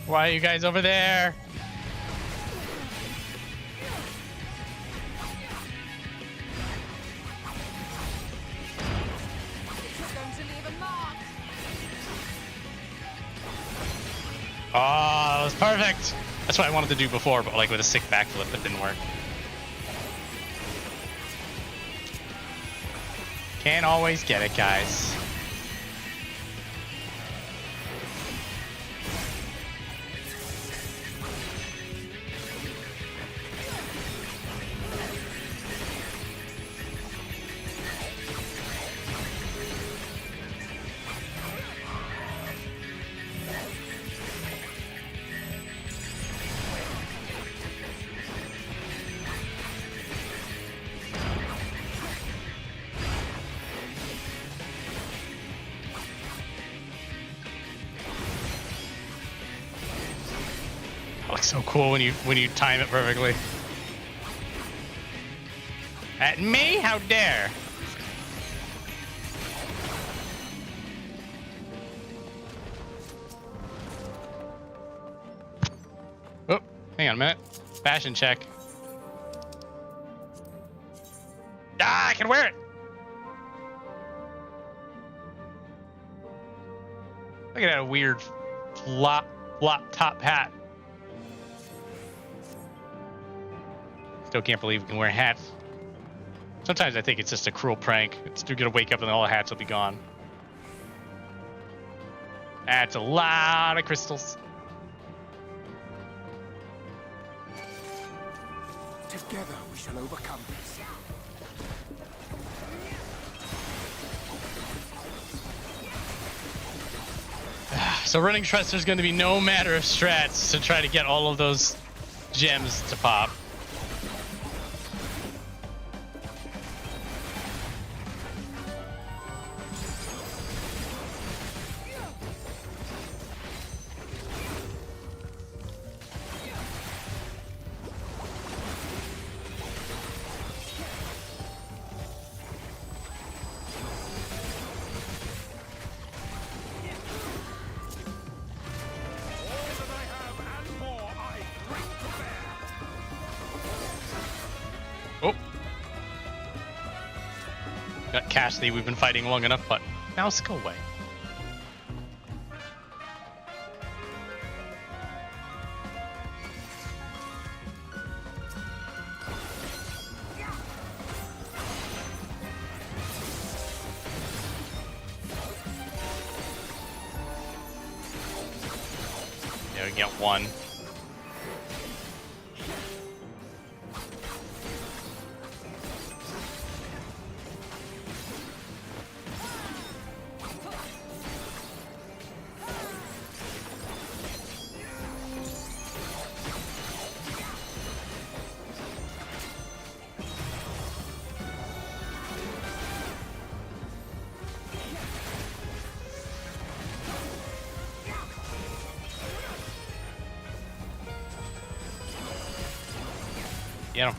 Why are you guys over there? Oh, that was perfect. That's what I wanted to do before, but like with a sick backflip, it didn't work. Can't always get it, guys. Looks so cool when you time it perfectly. At me? How dare! Oh, hang on a minute. Fashion check. Ah, I can wear it! Look at that weird flop top hat. Still can't believe we can wear hats. Sometimes I think it's just a cruel prank. It's you're gonna wake up and all the hats will be gone. That's a lot of crystals. Together we shall overcome this. So running trust, there's going to be no matter of strats to try to get all of those gems to pop. Got Cassidy, we've been fighting long enough, but now let's go away. Yeah, we get one. Get him.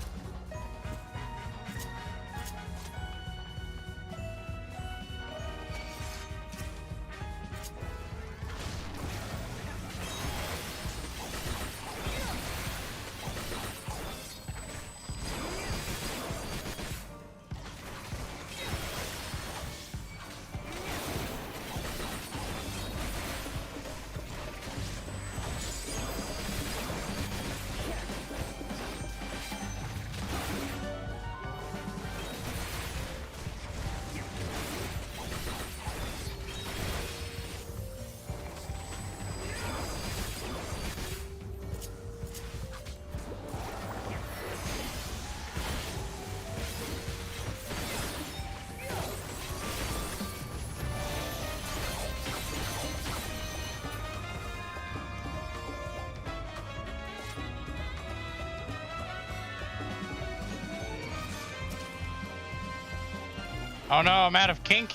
Oh no, I'm out of kink.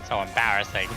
So embarrassing.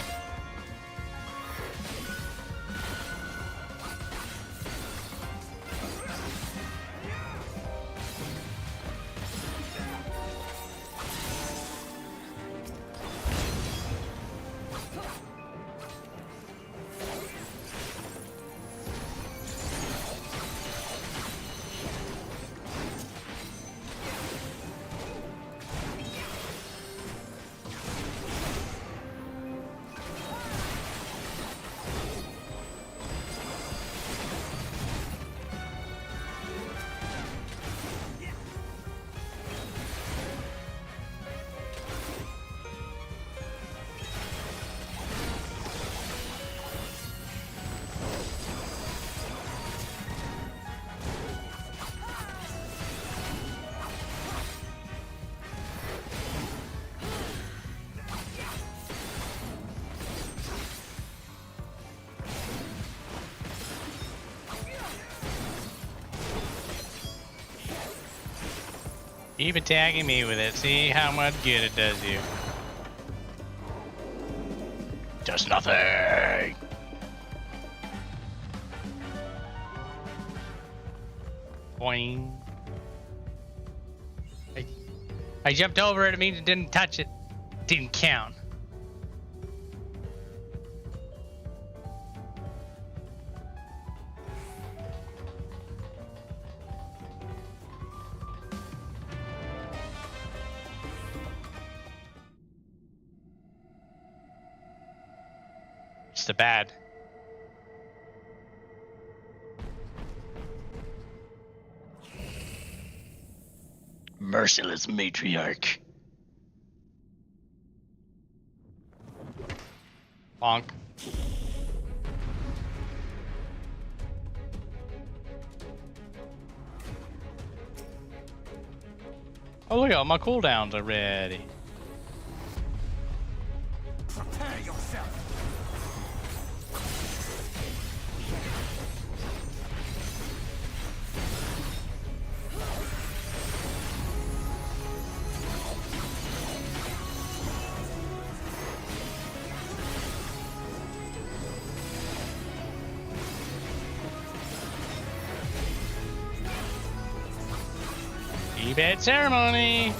Keep attacking me with it. See how much good it does you. Does nothing. Boing. I jumped over it. It means it didn't touch it. Didn't count. The bad. Merciless matriarch. Bonk. Oh look at all my cooldowns already. Prepare yourself. Bad ceremony.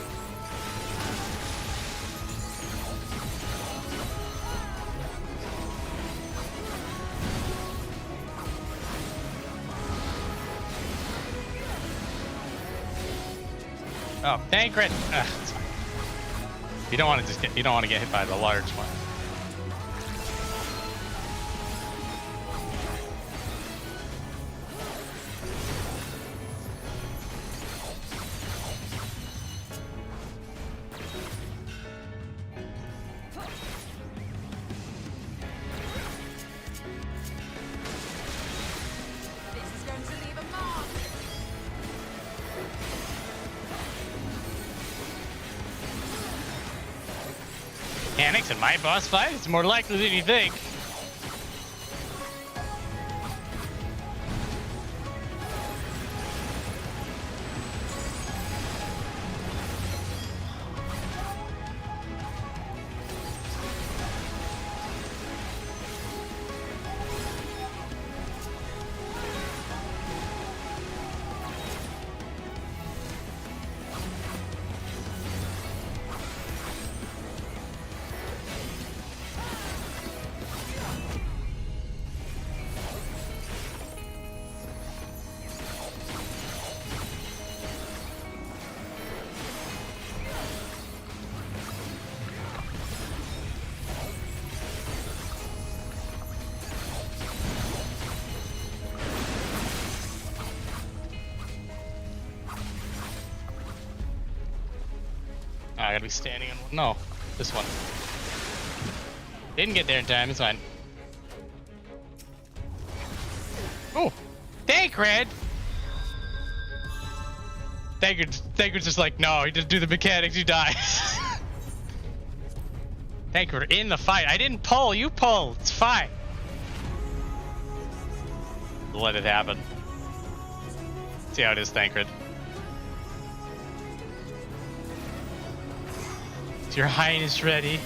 Oh, thank it. You don't want to you don't want to get hit by the large one. Mechanics in my boss fight? It's more likely than you think. I gotta be standing in one. No, this one. Didn't get there in time, it's fine. Oh, thank Red. Thanker's just like, no, he just do the mechanics, he dies. Thanker in the fight. I didn't pull, you pulled. It's fine. Let it happen. See how it is, Thancred. Is your highness ready?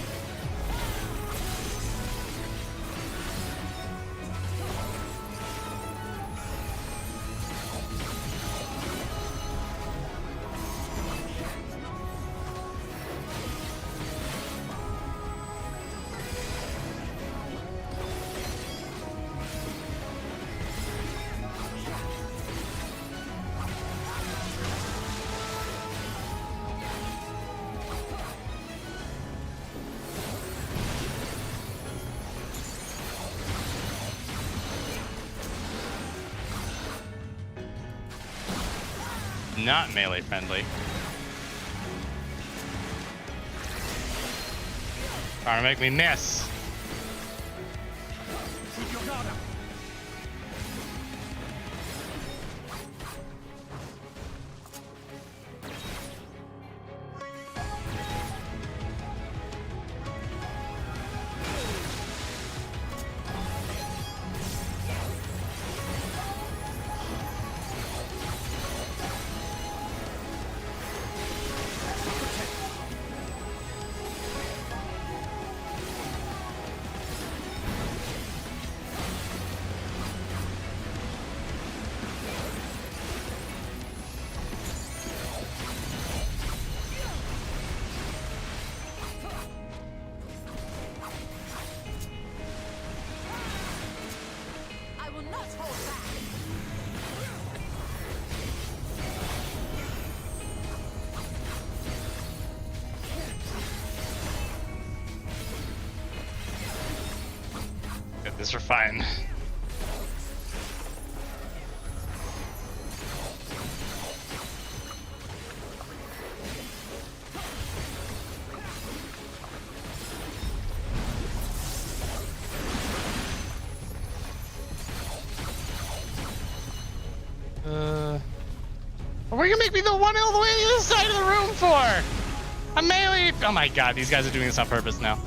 Not melee friendly. Trying to make me miss. These are fine. What are you gonna make me the one all the way to the other side of the room for? A melee. Oh my god, these guys are doing this on purpose now.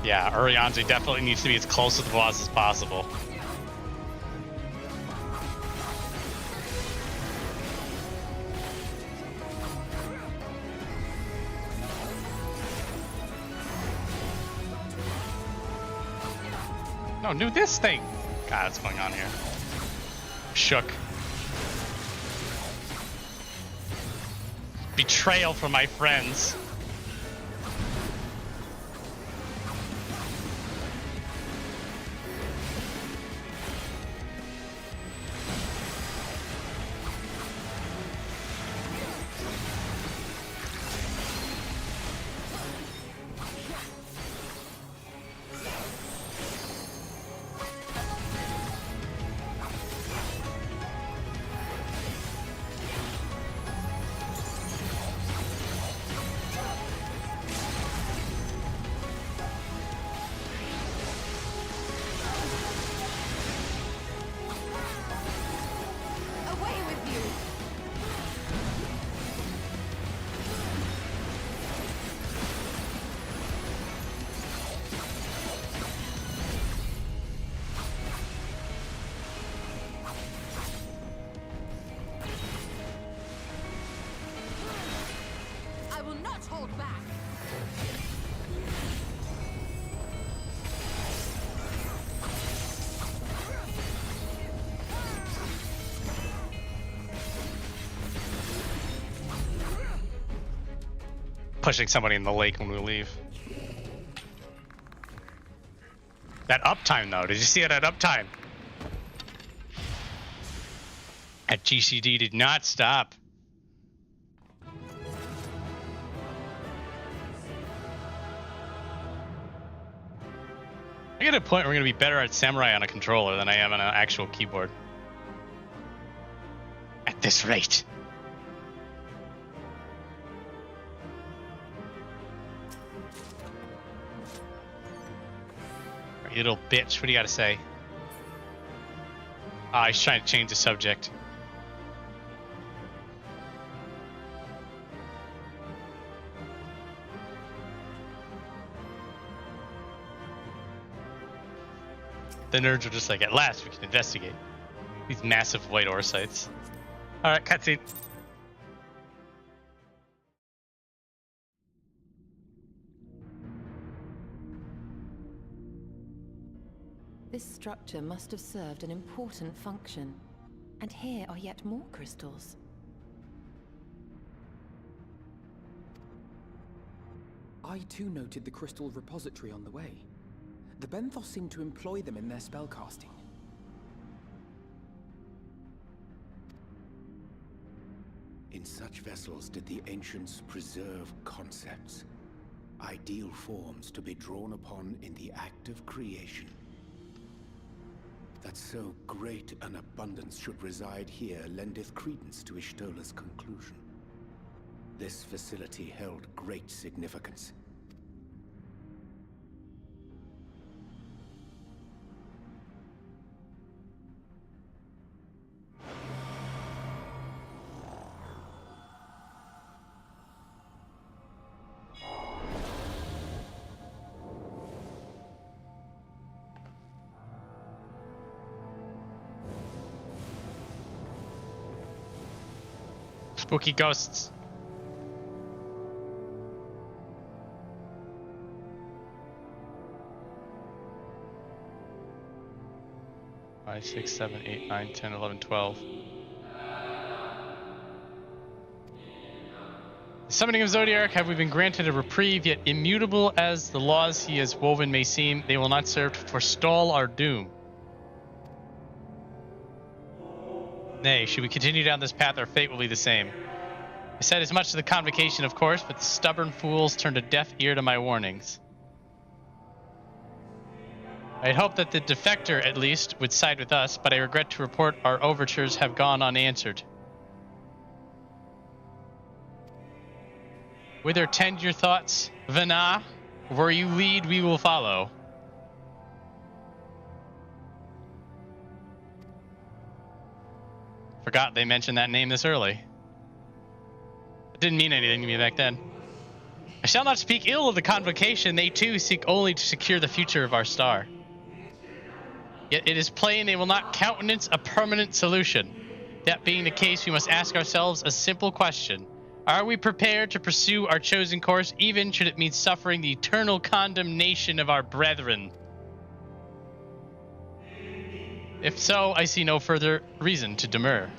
Yeah, Urianger definitely needs to be as close to the boss as possible. No, do this thing! God, what's going on here? Shook. Betrayal from my friends. Pushing somebody in the lake when we leave. That uptime though, did you see it at uptime? At GCD did not stop. I get a point where I'm gonna be better at Samurai on a controller than I am on an actual keyboard. At this rate. You little bitch, what do you gotta say? Ah, he's trying to change the subject. The nerds are just like, at last we can investigate these massive white ore sites. All right, cutscene. This structure must have served an important function. And here are yet more crystals. I too noted the crystal repository on the way. The Benthos seem to employ them in their spellcasting. In such vessels did the ancients preserve concepts, ideal forms to be drawn upon in the act of creation. That so great an abundance should reside here lendeth credence to Ishtola's conclusion. This facility held great significance. Spooky ghosts. Five, 6, 7, 8, 9, 10, 11, 12. The summoning of Zodiark, have we been granted a reprieve, yet immutable as the laws he has woven may seem, they will not serve to forestall our doom. Nay, should we continue down this path, our fate will be the same. I said as much to the convocation, of course, but the stubborn fools turned a deaf ear to my warnings. I had hoped that the defector, at least, would side with us, but I regret to report our overtures have gone unanswered. Whither tend your thoughts, Venat? Where you lead, we will follow. Forgot they mentioned that name this early. It didn't mean anything to me back then. I shall not speak ill of the convocation. They too seek only to secure the future of our star. Yet it is plain they will not countenance a permanent solution. That being the case, we must ask ourselves a simple question. Are we prepared to pursue our chosen course, even should it mean suffering the eternal condemnation of our brethren? If so, I see no further reason to demur.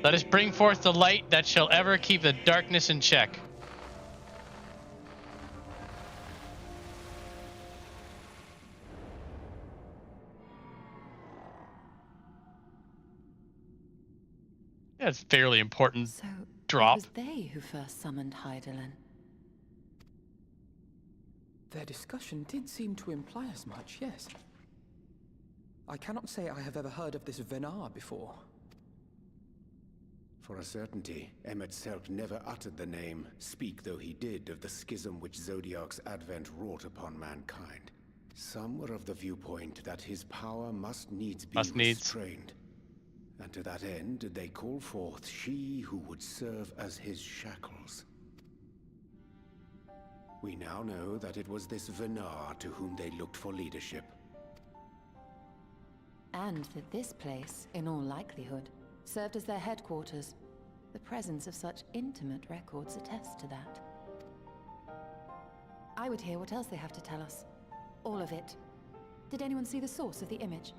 Let us bring forth the light that shall ever keep the darkness in check. That's fairly important. So Drop. it was they who first summoned Hydaelyn. Their discussion did seem to imply as much, yes. I cannot say I have ever heard of this Venat before. For a certainty, MSQ never uttered the name, speak though he did, of the schism which Zodiark's advent wrought upon mankind. Some were of the viewpoint that his power must needs be restrained. And to that end did they call forth she who would serve as his shackles. We now know that it was this Venat to whom they looked for leadership. And that this place, in all likelihood, served as their headquarters. The presence of such intimate records attests to that. I would hear what else they have to tell us. All of it. Did anyone see the source of the image?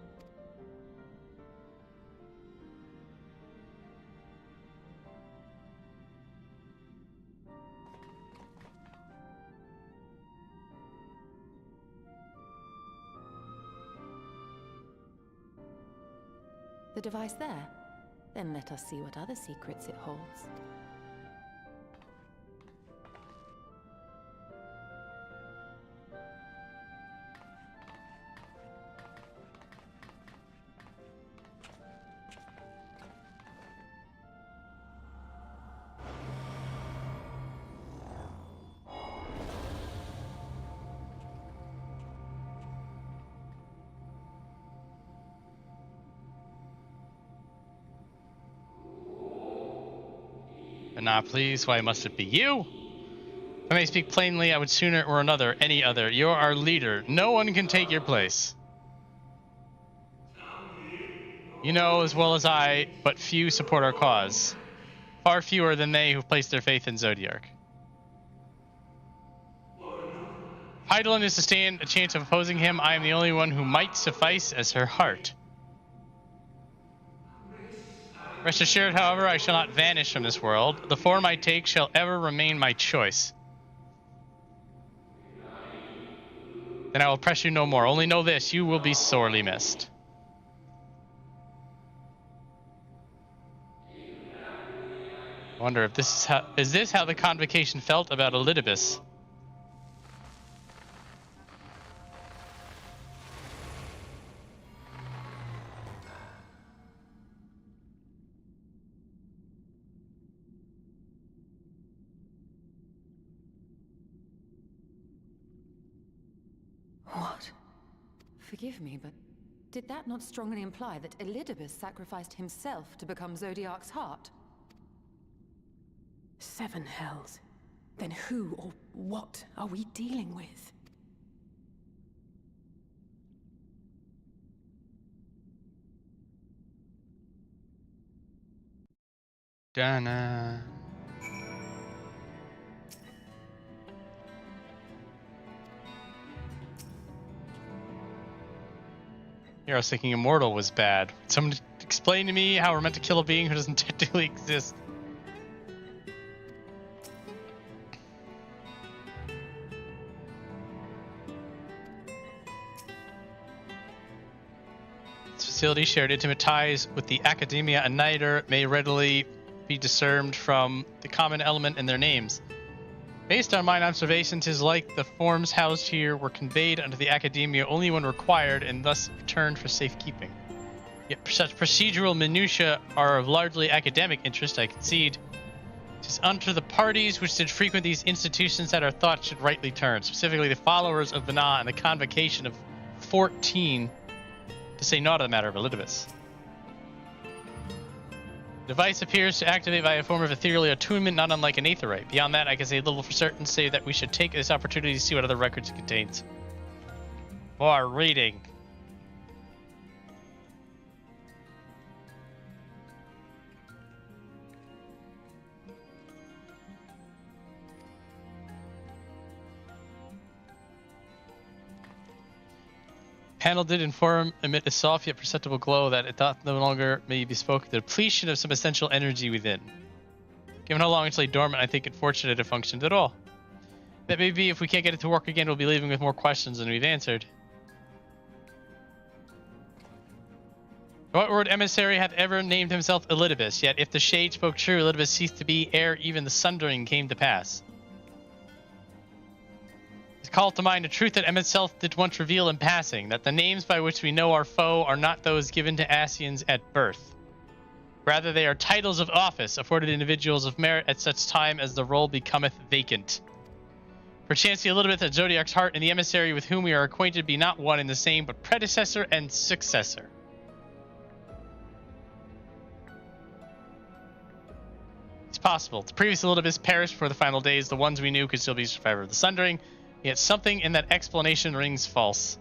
The device there? Then let us see what other secrets it holds. Venat, please, why must it be you? If I may speak plainly, I would sooner it were another, any other. You're our leader. No one can take your place. You know as well as I, but few support our cause. Far fewer than they who've placed their faith in Zodiark. Hydaelyn is to stand a chance of opposing him. I am the only one who might suffice as her heart. Rest assured, however, I shall not vanish from this world. The form I take shall ever remain my choice. Then I will press you no more. Only know this, you will be sorely missed. I wonder if this is how the convocation felt about Elidibus. What? Forgive me, but did that not strongly imply that Elidibus sacrificed himself to become Zodiark's heart? 7 hells. Then who or what are we dealing with? Dana. Here I was thinking immortal was bad. Someone explain to me how we're meant to kill a being who doesn't technically exist. This facility shared intimate ties with the Academia Anyder may readily be discerned from the common element in their names. Based on mine observations, 'tis like the forms housed here were conveyed unto the Academia only when required and thus returned for safekeeping. Yet such procedural minutiae are of largely academic interest, I concede. 'Tis unto the parties which did frequent these institutions that our thoughts should rightly turn, specifically the followers of Venat and the convocation of 14, to say naught of the matter of Elidibus. The device appears to activate by a form of ethereal attunement, not unlike an aetherite. Beyond that, I can say little for certain, save that we should take this opportunity to see what other records it contains. More reading. Panel did inform emit a soft yet perceptible glow that it thought no longer may be spoken. The depletion of some essential energy within. Given how long it's lay dormant, I think it fortunate it functioned at all. That may be if we can't get it to work again, we'll be leaving with more questions than we've answered. What word emissary hath ever named himself Elidibus? Yet if the shade spoke true, Elidibus ceased to be ere even the sundering came to pass. Call to mind a truth that itself did once reveal in passing, that the names by which we know our foe are not those given to Asians at birth. Rather, they are titles of office afforded individuals of merit at such time as the role becometh vacant. Perchance the Elidibus at Zodiark's heart and the emissary with whom we are acquainted be not one and the same, but predecessor and successor. It's possible. The previous Elidibus perished before the final days. The ones we knew could still be survivor of the sundering. Yet something in that explanation rings false.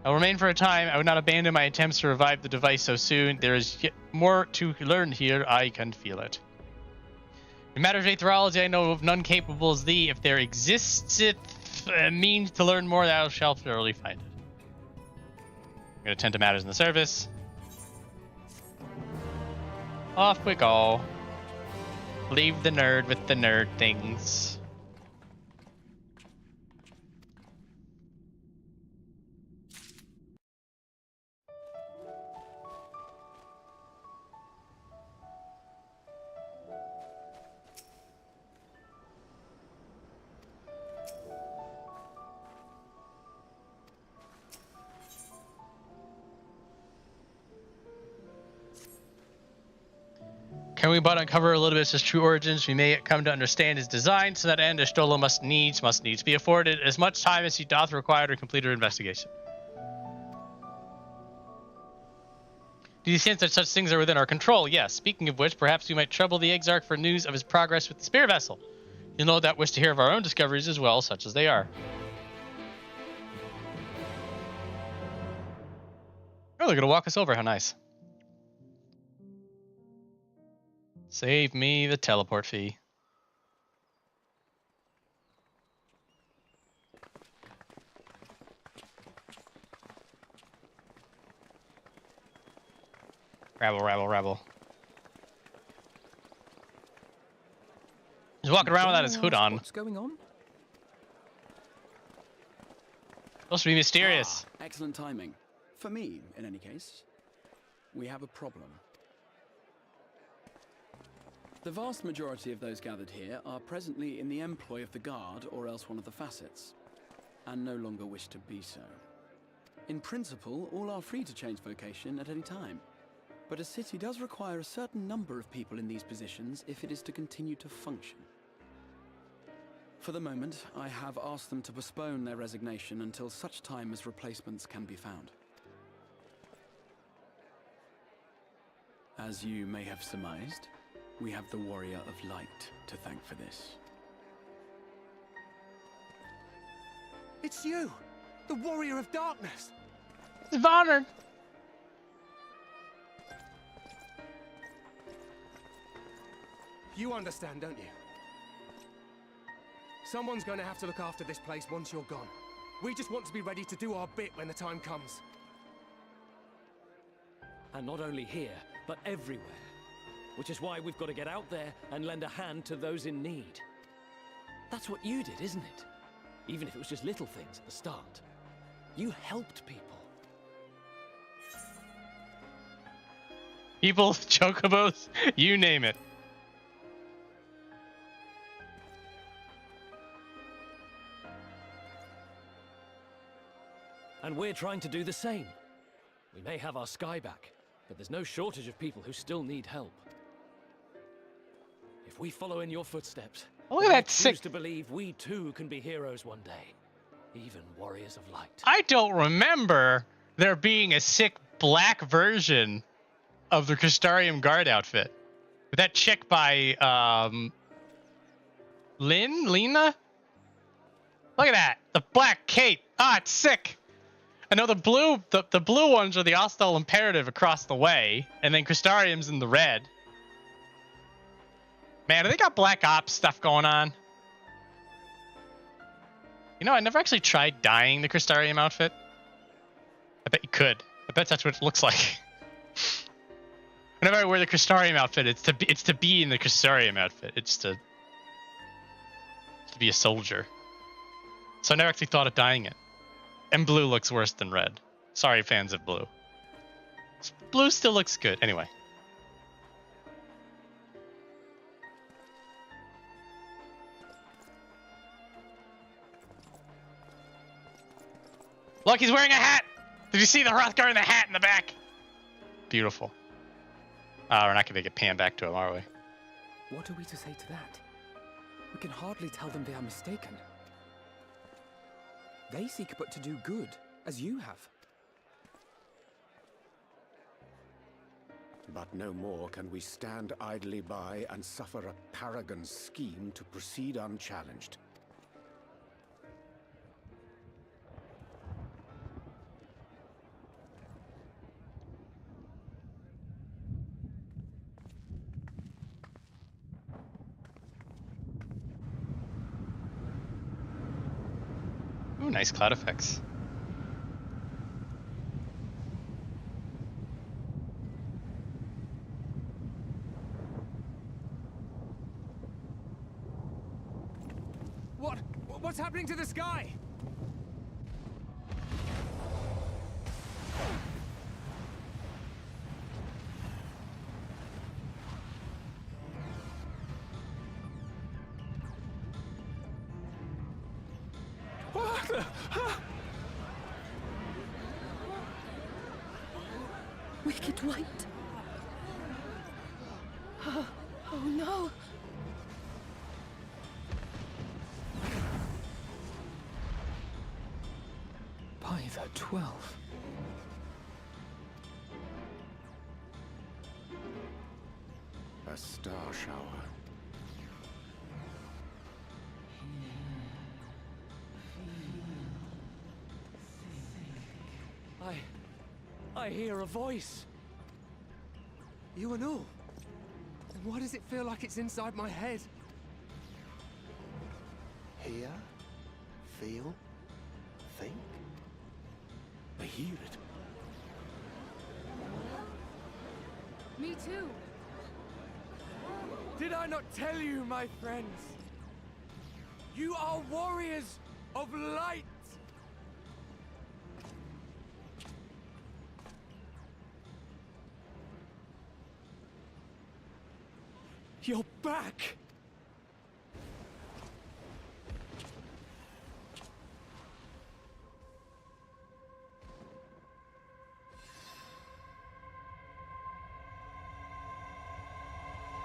I'll remain for a time. I would not abandon my attempts to revive the device so soon. There is yet more to learn here. I can feel it. In matters of aetherology, I know of none capable as thee. If there exists a means to learn more, thou shalt surely find it. I'm going to tend to matters in the service. Off we go. Leave the nerd with the nerd things. Can we but uncover Elidibus' true origins, we may come to understand his design. To that end, Ashtola must needs be afforded as much time as he doth require to complete her investigation. Do you sense that such things are within our control? Yes. Speaking of which, perhaps we might trouble the Exarch for news of his progress with the spear vessel. You'll no doubt wish to hear of our own discoveries as well, such as they are. Oh, they're gonna walk us over. How nice. Save me the teleport fee. Rabble, rabble, rabble. He's walking around without his hood on. What's going on? Supposed to be mysterious. Ah, excellent timing. For me, in any case. We have a problem. The vast majority of those gathered here are presently in the employ of the Guard or else one of the facets, and no longer wish to be so. In principle, all are free to change vocation at any time, but a city does require a certain number of people in these positions if it is to continue to function. For the moment, I have asked them to postpone their resignation until such time as replacements can be found. As you may have surmised, we have the Warrior of Light to thank for this. It's you! The Warrior of Darkness! It's honored. You understand, don't you? Someone's going to have to look after this place once you're gone. We just want to be ready to do our bit when the time comes. And not only here, but everywhere. Which is why we've got to get out there and lend a hand to those in need. That's what you did, isn't it? Even if it was just little things at the start. You helped people. People, chocobos, you name it. And we're trying to do the same. We may have our sky back, but there's no shortage of people who still need help. If we follow in your footsteps, look at that choose to believe we too can be heroes one day, even warriors of light. I don't remember there being a sick black version of the Crystarium Guard outfit. With that chick by Lena? Look at that. The black cape. Ah, it's sick. I know the blue ones are the Hostile Imperative across the way, and then Crystarium's in the red. Man, do they got Black Ops stuff going on? You know, I never actually tried dyeing the Crystarium outfit. I bet you could. I bet that's what it looks like. Whenever I wear the Crystarium outfit, it's to be in the Crystarium outfit. It's to be a soldier. So I never actually thought of dyeing it. And blue looks worse than red. Sorry, fans of blue. Blue still looks good. Anyway. Look, he's wearing a hat! Did you see the Hrothgar in the hat in the back? Beautiful. Oh, we're not going to get pan back to him, are we? What are we to say to that? We can hardly tell them they are mistaken. They seek but to do good, as you have. But no more can we stand idly by and suffer a paragon's scheme to proceed unchallenged. Ooh, nice cloud effects. What's happening to the sky? Wicked White. Oh no. By the 12. A star shower. I hear a voice. You and all. And why does it feel like it's inside my head? Hear, feel, think. I hear it. Me too. Did I not tell you, my friends? You are warriors of light! You're back!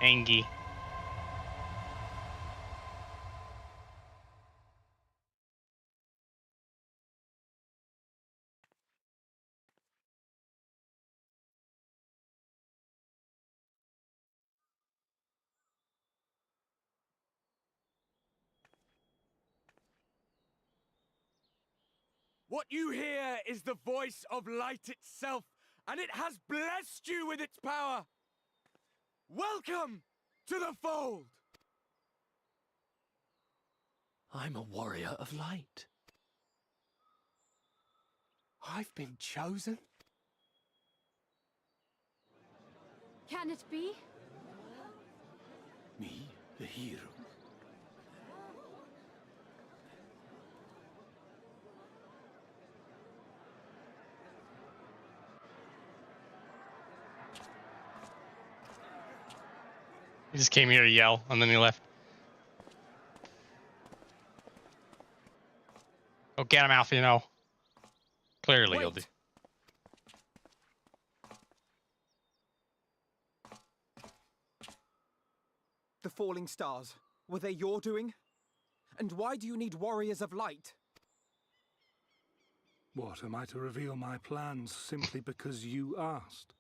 Angie. What you hear is the voice of light itself, and it has blessed you with its power. Welcome to the fold! I'm a warrior of light. I've been chosen? Can it be? Me, the hero. He just came here to yell, and then he left. Oh, get him, Alfie, no. Clearly you'll do. The falling stars, were they your doing? And why do you need warriors of light? What, am I to reveal my plans simply because you asked?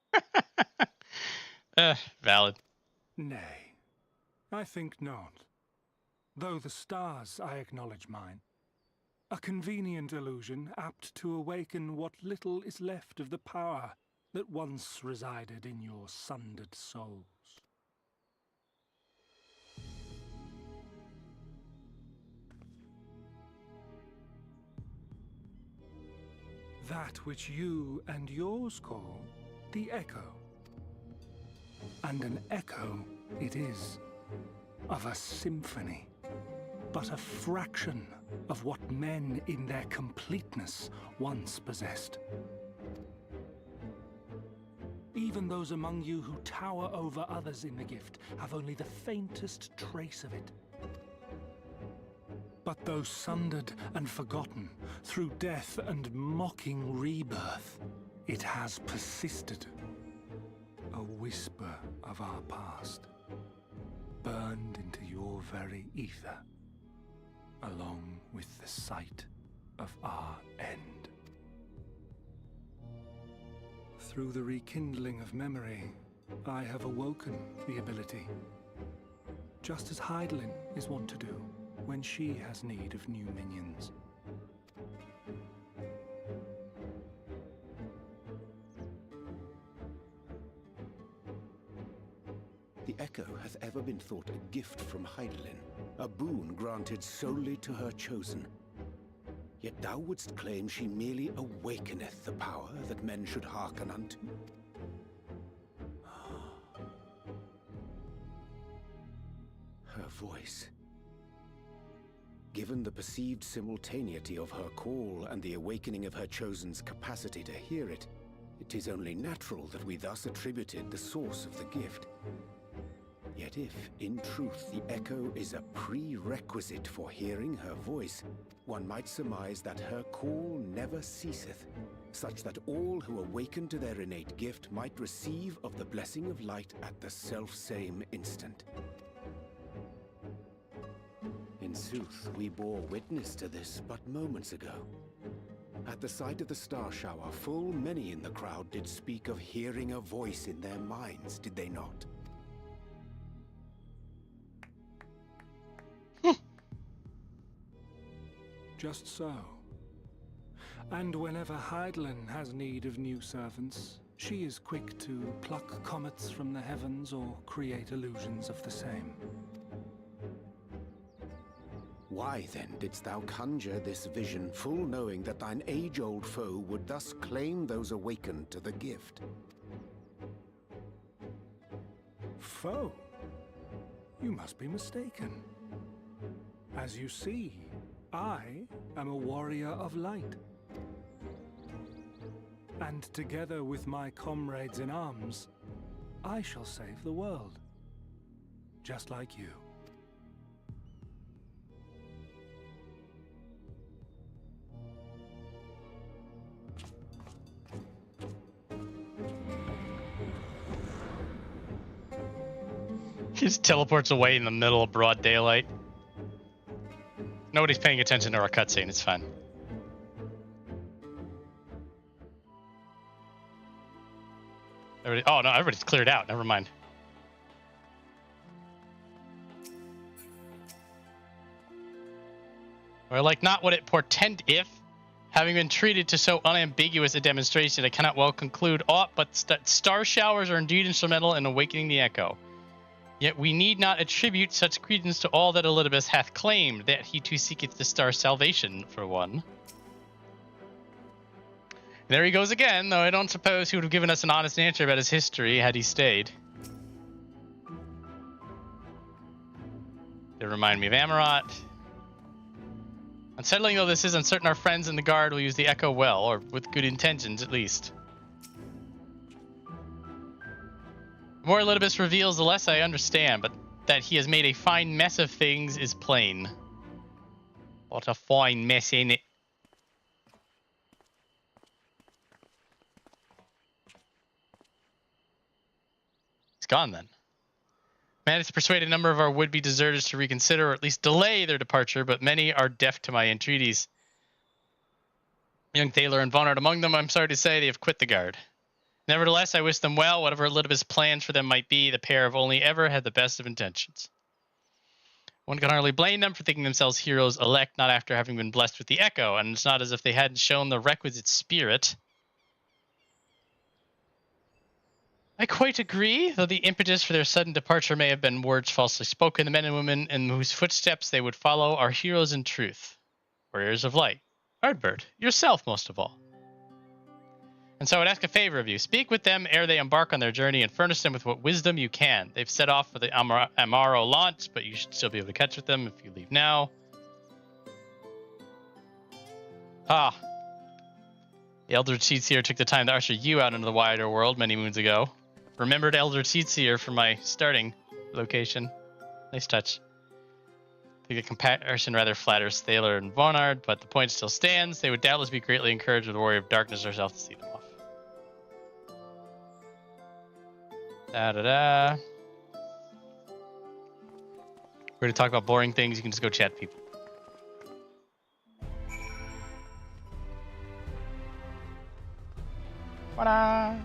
Valid. Nay, I think not. Though the stars, I acknowledge mine. A convenient illusion, apt to awaken what little is left of the power that once resided in your sundered souls. That which you and yours call the echo. And an echo it is, of a symphony, but a fraction of what men in their completeness once possessed. Even those among you who tower over others in the gift have only the faintest trace of it. But though sundered and forgotten through death and mocking rebirth, it has persisted. A whisper of our past, burned into your very ether, along with the sight of our end. Through the rekindling of memory, I have awoken the ability, just as Hydaelyn is wont to do when she has need of new minions. The echo hath ever been thought a gift from Hydaelyn, a boon granted solely to her chosen. Yet thou wouldst claim she merely awakeneth the power that men should hearken unto? Her voice. Given the perceived simultaneity of her call and the awakening of her chosen's capacity to hear it, it is only natural that we thus attributed the source of the gift. Yet if, in truth, the echo is a prerequisite for hearing her voice, one might surmise that her call never ceaseth, such that all who awaken to their innate gift might receive of the blessing of light at the self-same instant. In sooth, we bore witness to this but moments ago. At the sight of the star shower, full many in the crowd did speak of hearing a voice in their minds, did they not? Just so. And whenever Hydaelyn has need of new servants, she is quick to pluck comets from the heavens or create illusions of the same. Why then didst thou conjure this vision, full knowing that thine age-old foe would thus claim those awakened to the gift? Foe? You must be mistaken. As you see, I am a warrior of light. And together with my comrades in arms, I shall save the world. Just like you. He just teleports away in the middle of broad daylight. Nobody's paying attention to our cutscene, it's fine. Oh no, everybody's cleared out, never mind. Or like, not what it portend if, having been treated to so unambiguous a demonstration, I cannot well conclude aught but star showers are indeed instrumental in awakening the echo. Yet we need not attribute such credence to all that Elidibus hath claimed, that he too seeketh the star's salvation, for one. There he goes again, though I don't suppose he would have given us an honest answer about his history had he stayed. They remind me of Amarot. Unsettling though this is, uncertain our friends in the guard will use the echo well, or with good intentions at least. The more Elidibus reveals, the less I understand, but that he has made a fine mess of things is plain. What a fine mess, ain't it? He's gone then. Managed to persuade a number of our would-be deserters to reconsider or at least delay their departure, but many are deaf to my entreaties. Young Thaler and Venat among them, I'm sorry to say, they have quit the guard. Nevertheless, I wish them well. Whatever Elidibus' plans for them might be, the pair have only ever had the best of intentions. One can hardly blame them for thinking themselves heroes elect, not after having been blessed with the echo, and it's not as if they hadn't shown the requisite spirit. I quite agree, though the impetus for their sudden departure may have been words falsely spoken. The men and women in whose footsteps they would follow are heroes in truth, warriors of light. Ardbert, yourself most of all. And so I would ask a favor of you. Speak with them ere they embark on their journey and furnish them with what wisdom you can. They've set off for the Amaro launch, but you should still be able to catch with them if you leave now. Ah. The Elder Seedseer took the time to usher you out into the wider world many moons ago. Remembered Elder Seedseer from my starting location. Nice touch. I think the comparison rather flatters Thaler and Venat, but the point still stands. They would doubtless be greatly encouraged with the Warrior of Darkness herself to see them off. Da-da-da. We're going to talk about boring things. You can just go chat people. Ta-da!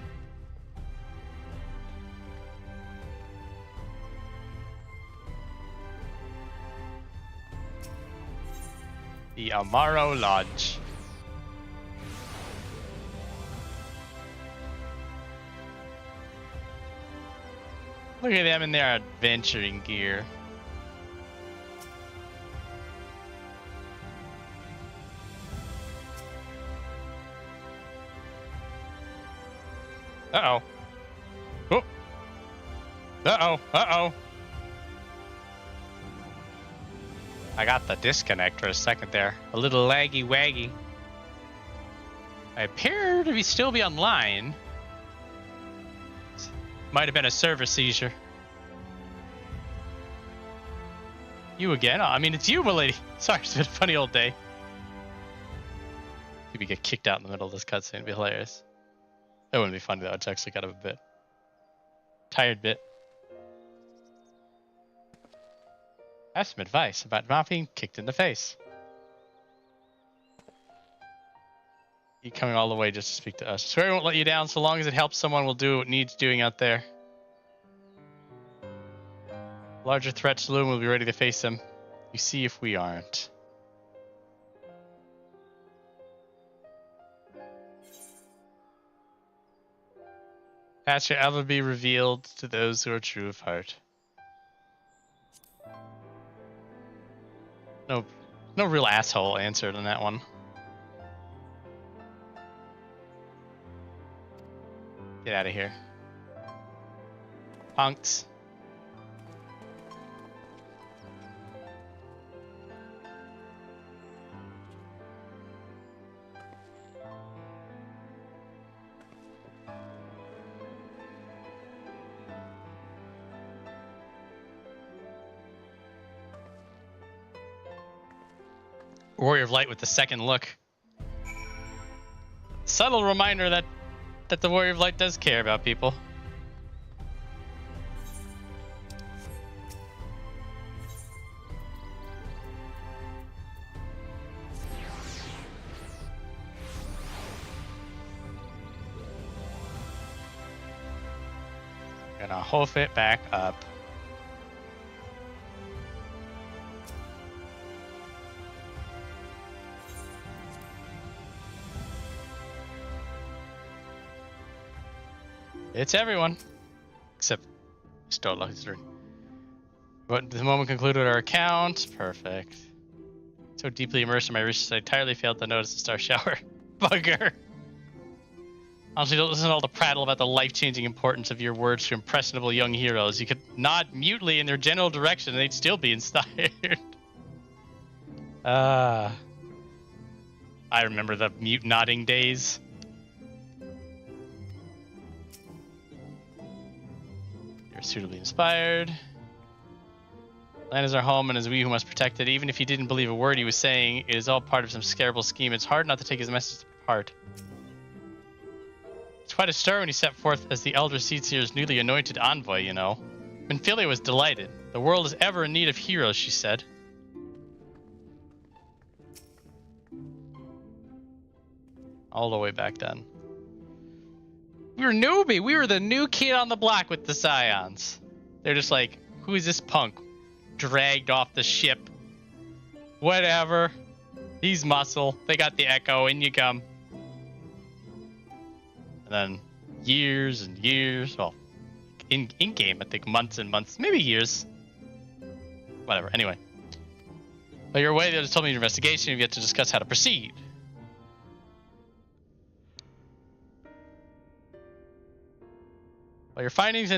The Amaro Lodge. Look at them in their adventuring gear. Uh-oh. Oh. Uh-oh. Uh-oh. I got the disconnect for a second there. A little laggy-waggy. I appear to still be online. Might have been a server seizure. You again? Oh, I mean, it's you, milady. Sorry, it's been a funny old day. Maybe get kicked out in the middle of this cutscene. It'd be hilarious. That wouldn't be funny, though. It's actually kind of a bit. Tired bit. I have some advice about not being kicked in the face. You coming all the way just to speak to us. Swear I won't let you down. So long as it helps someone, will do what needs doing out there. Larger threats loom. We'll be ready to face them. You see if we aren't. Path shall ever be revealed to those who are true of heart. No real asshole answered on that one. Get out of here. Punks. Warrior of Light with the second look. Subtle reminder that the Warrior of Light does care about people. Gonna hoof it back up. It's everyone, except Stola. But the moment concluded our account. Perfect. So deeply immersed in my research, I entirely failed to notice the star shower. Bugger. Honestly, don't listen to all the prattle about the life-changing importance of your words to impressionable young heroes. You could nod mutely in their general direction, and they'd still be inspired. I remember the mute nodding days. Suitably inspired. Land is our home, and as we who must protect it, even if he didn't believe a word he was saying, it is all part of some scarable scheme. It's hard not to take his message to heart. It's quite a stir when he set forth as the Elder Seedseer's newly anointed envoy, you know. Minfilia was delighted. The world is ever in need of heroes, she said. All the way back then. We were newbie. We were the new kid on the block with the Scions. They're just like, who is this punk? Dragged off the ship. Whatever. He's muscle. They got the echo. In you come. And then years and years. Well, in-game, I think months and months. Maybe years. Whatever. Anyway. Well, you're away. They just told me your investigation. You get to discuss how to proceed. While your findings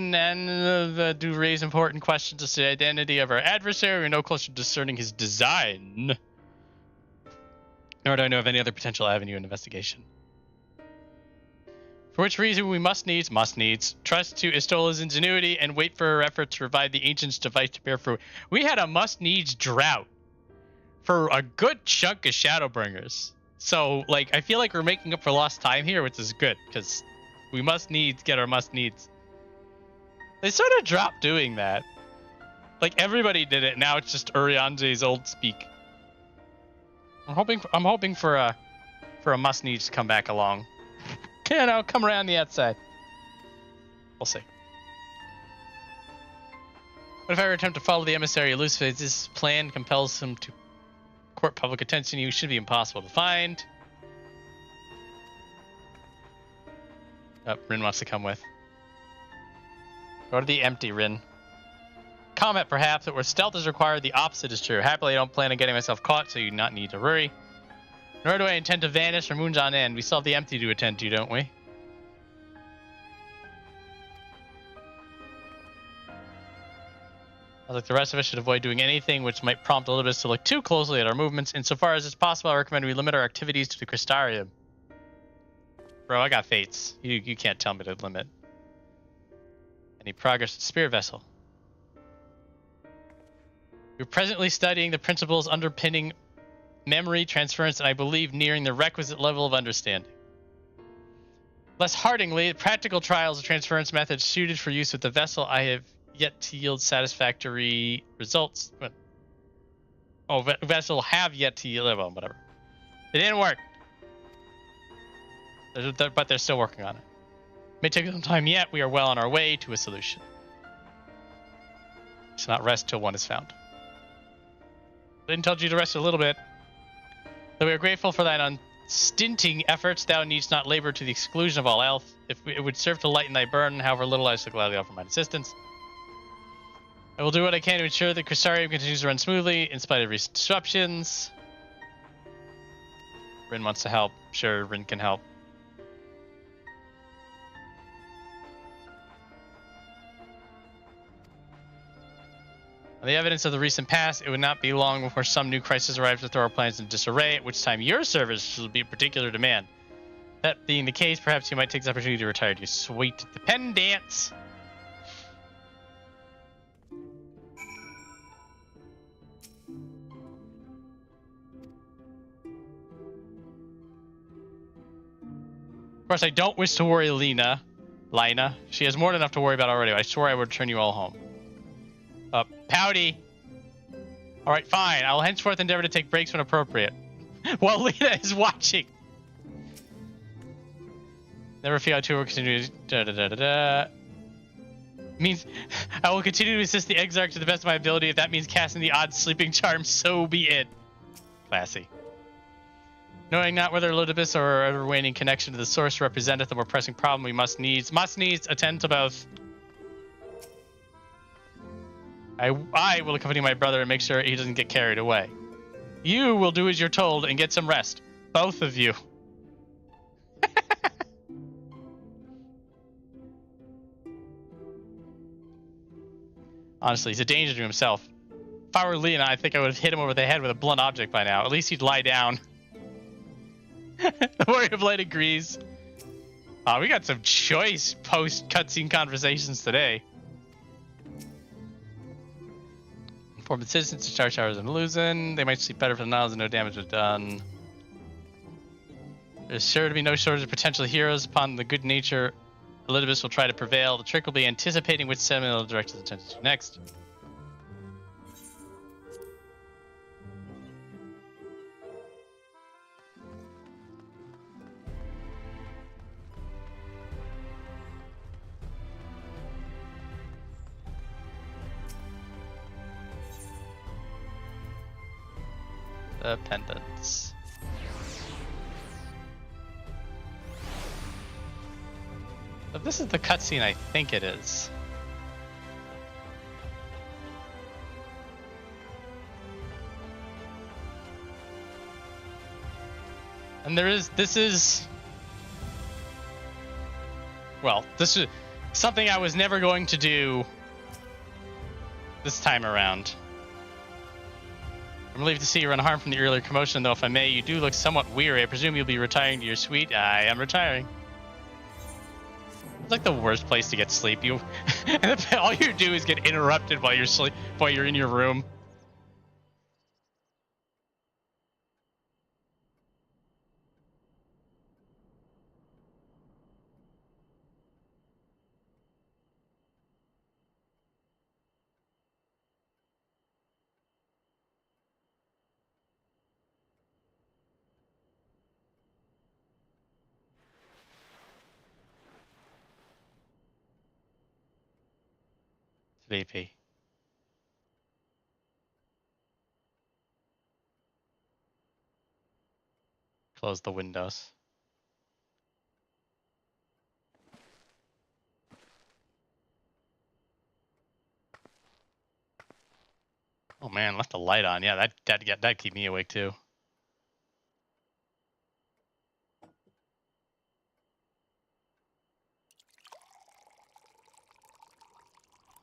do raise important questions as to the identity of our adversary, we're no closer to discerning his design. Nor do I know of any other potential avenue in investigation. For which reason we must needs, trust to Istola's ingenuity and wait for her effort to revive the Ancient's device to bear fruit. We had a must-needs drought for a good chunk of Shadowbringers. So, like, I feel like we're making up for lost time here, which is good, because we must needs get our must-needs. They sort of dropped doing that. Like, everybody did it. Now it's just Urianje's old speak. I'm hoping for a must needs to come back along. You know, come around the outside. We'll see. But if I were to attempt to follow the emissary elucidates this plan compels him to court public attention, you should be impossible to find. Oh, Rin wants to come with. Go to the empty, Rin. Comment, perhaps, that where stealth is required, the opposite is true. Happily, I don't plan on getting myself caught, so you do not need to worry. Nor do I intend to vanish from moons on end. We still have the empty to attend to, don't we? Like the rest of us should avoid doing anything which might prompt Elidibus to look too closely at our movements. Insofar as it's possible, I recommend we limit our activities to the Crystarium. Bro, I got fates. You can't tell me to limit. Any progress with the Spirit Vessel? We're presently studying the principles underpinning memory transference, and I believe nearing the requisite level of understanding. Less heartily, practical trials of transference methods suited for use with the vessel I have yet to yield satisfactory results. Vessel have yet to yield, well, whatever. It didn't work. But they're still working on it. May take some time yet. We are well on our way to a solution. We shall not rest till one is found. I didn't tell you to rest a little bit. Though we are grateful for thine stinting efforts, thou needst not labor to the exclusion of all else. If it would serve to lighten thy burden, however little, I shall gladly offer mine assistance. I will do what I can to ensure that Crystarium continues to run smoothly in spite of recent disruptions. Rin wants to help. Sure, Rin can help. On the evidence of the recent past, it would not be long before some new crisis arrives to throw our plans in disarray, at which time your service will be in particular demand. That being the case, perhaps you might take this opportunity to retire to your sweet dependence. Of course, I don't wish to worry Lina. She has more than enough to worry about already. I swore I would return you all home. Pouty. All right, fine. I will henceforth endeavor to take breaks when appropriate. While Lina is watching. Never feel how to will continue. Means I will continue to assist the Exarch to the best of my ability. If that means casting the odd sleeping charm, so be it. Classy. Knowing not whether Elidibus or ever waning connection to the source representeth the more pressing problem, we must needs attend to both. I will accompany my brother and make sure he doesn't get carried away. You will do as you're told and get some rest. Both of you. Honestly, he's a danger to himself. If I were Lena, I think I would have hit him over the head with a blunt object by now. At least he'd lie down. The Warrior of Light agrees. We got some choice post-cutscene conversations today. Inform the citizens to charge showers and illusion. They might sleep better for the knowledge that no damage was done. There's sure to be no shortage of potential heroes. Upon the good nature, Elidibus will try to prevail. The trick will be anticipating which sentiment will direct his attention to next. The pendants. If this is the cutscene, I think it is. And this is something I was never going to do this time around. I'm relieved to see you're unharmed from the earlier commotion, though if I may, you do look somewhat weary. I presume you'll be retiring to your suite. I am retiring. It's like the worst place to get sleep. All you do is get interrupted while you're in your room. Sleepy. Close the windows. Oh man, left the light on. Yeah, that'd keep me awake too.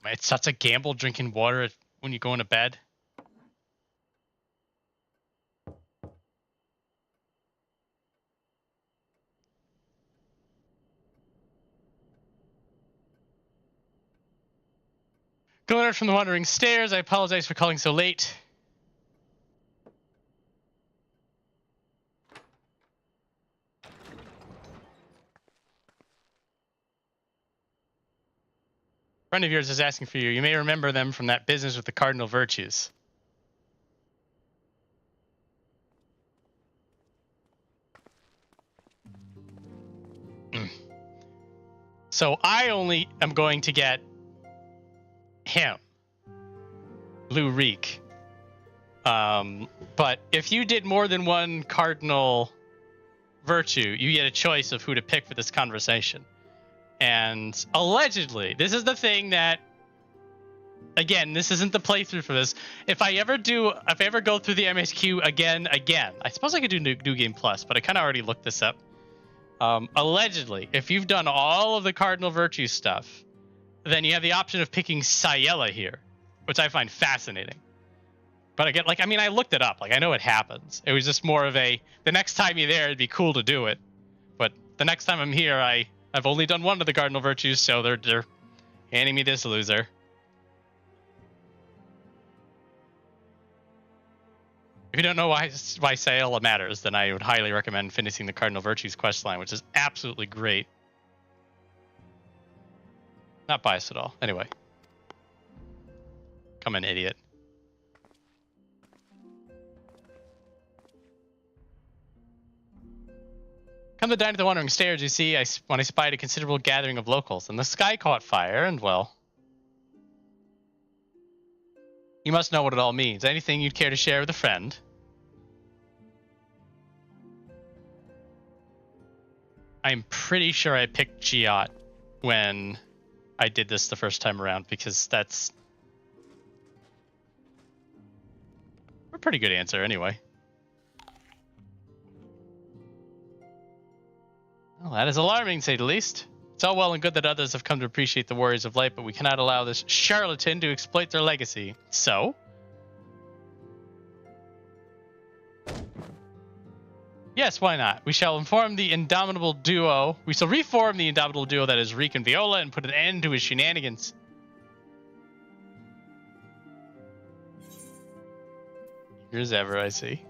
It's such a gamble drinking water when you go into bed. Glimmer from the wandering stairs. I apologize for calling so late. A friend of yours is asking for you. You may remember them from that business with the cardinal virtues. So I only am going to get him, Lue-Reeq. But if you did more than one cardinal virtue, you get a choice of who to pick for this conversation. And allegedly, this is the thing that, again, this isn't the playthrough for this. If I ever go through the MSQ again, I suppose I could do New Game Plus, but I kind of already looked this up. Allegedly, if you've done all of the cardinal virtue stuff, then you have the option of picking Ciela here, which I find fascinating. But again, like, I mean, I looked it up. Like, I know it happens. It was just more of the next time you're there, it'd be cool to do it. But the next time I'm here, I've only done one of the cardinal virtues, so they're handing me this loser. If you don't know why Ciela matters, then I would highly recommend finishing the Cardinal Virtues questline, which is absolutely great. Not biased at all. Anyway. Come an idiot. Come to dine at the Wandering Stairs, you see, when I spied a considerable gathering of locals, and the sky caught fire, and well... You must know what it all means. Anything you'd care to share with a friend? I'm pretty sure I picked Giot when I did this the first time around, because that's a pretty good answer anyway. Well, that is alarming, to say the least. It's all well and good that others have come to appreciate the Warriors of Light, but we cannot allow this charlatan to exploit their legacy. So? Yes, why not? We shall reform the indomitable duo. We shall reform the indomitable duo that is Reek and Viola and put an end to his shenanigans. Eager as ever, I see.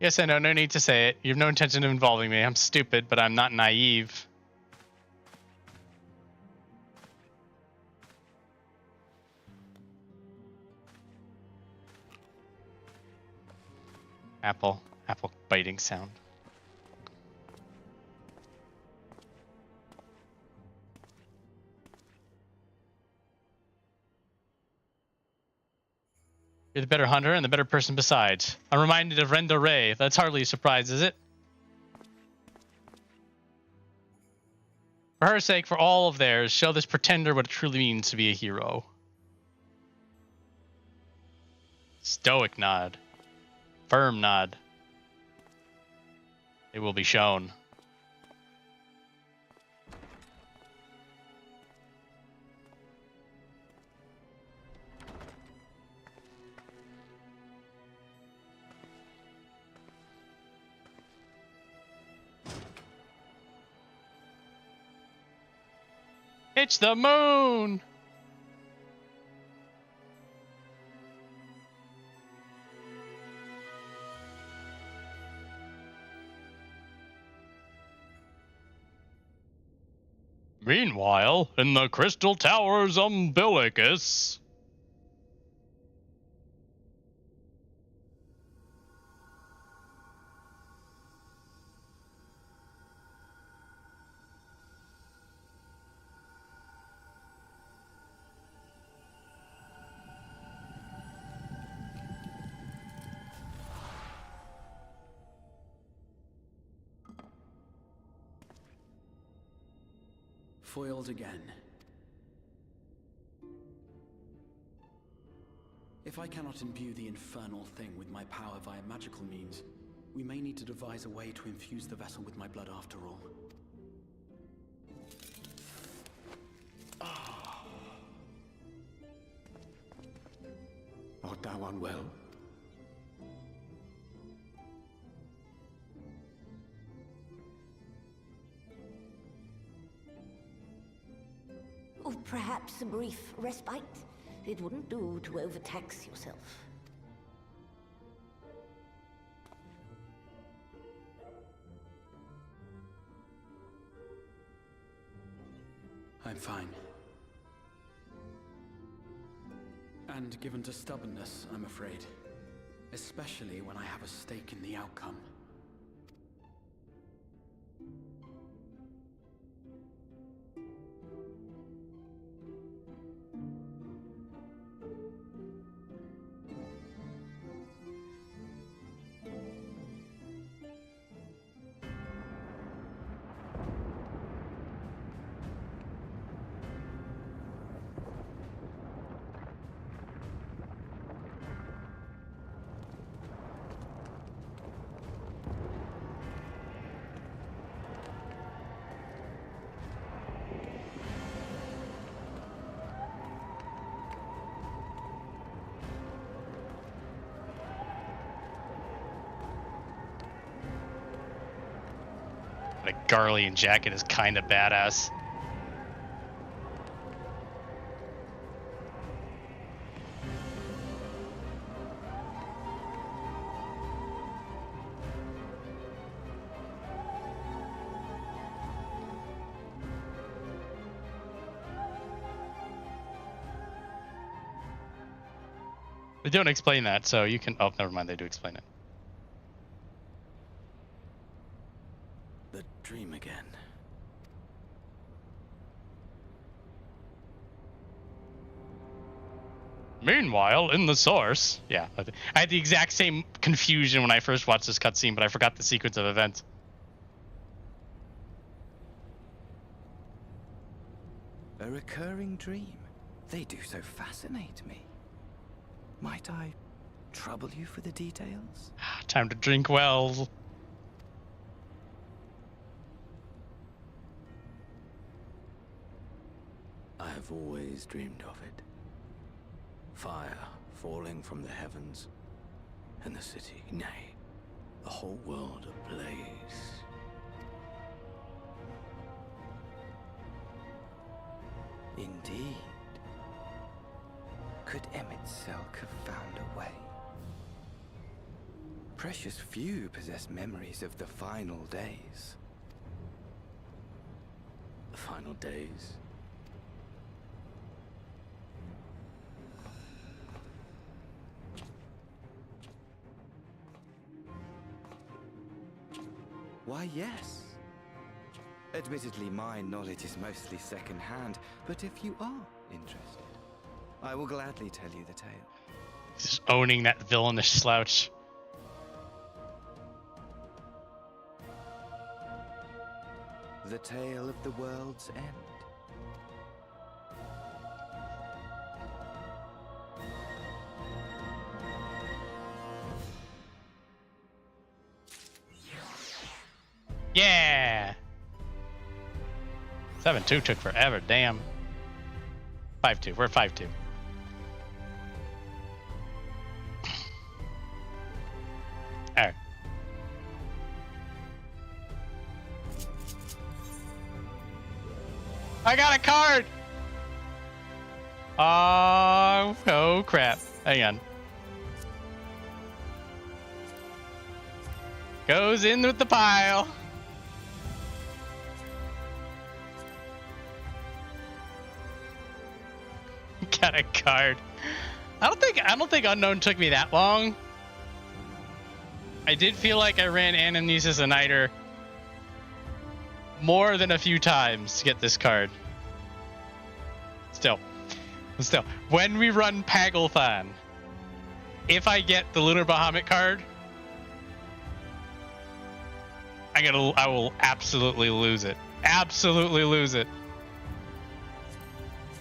Yes, I know, no need to say it. You have no intention of involving me. I'm stupid, but I'm not naive. Apple biting sound. You're the better hunter and the better person besides. I'm reminded of Renda Ray. That's hardly a surprise, is it? For her sake, for all of theirs, show this pretender what it truly means to be a hero. Stoic nod. Firm nod. It will be shown. It's the moon! Meanwhile, in the Crystal Tower's umbilicus... Foiled again. If I cannot imbue the infernal thing with my power via magical means, we may need to devise a way to infuse the vessel with my blood after all. Art thou unwell? Or perhaps a brief respite? It wouldn't do to overtax yourself. I'm fine. And given to stubbornness, I'm afraid. Especially when I have a stake in the outcome. The Garlean jacket is kind of badass. They don't explain that, so you can... Oh, never mind, they do explain it. The dream again. Meanwhile, in the source... Yeah, I had the exact same confusion when I first watched this cutscene, but I forgot the sequence of events. A recurring dream. They do so fascinate me. Might I trouble you for the details? Time to drink well. I have always dreamed of it. Fire falling from the heavens, and the city, nay, the whole world ablaze. Indeed. Could Selk have found a way? Precious few possess memories of the final days. The final days? Why, yes. Admittedly, my knowledge is mostly second-hand, but if you are interested, I will gladly tell you the tale. Just owning that villainous slouch. The tale of the world's end. Yeah! 7-2 took forever, damn. 5-2, we're 5-2. Alright. I got a card! Oh crap. Hang on. Goes in with the pile. Got a card. I don't think Unknown took me that long. I did feel like I ran Anamnesis Anyder more than a few times to get this card. Still, when we run Paglefan, if I get the Lunar Bahamut card, I will absolutely lose it. Absolutely lose it.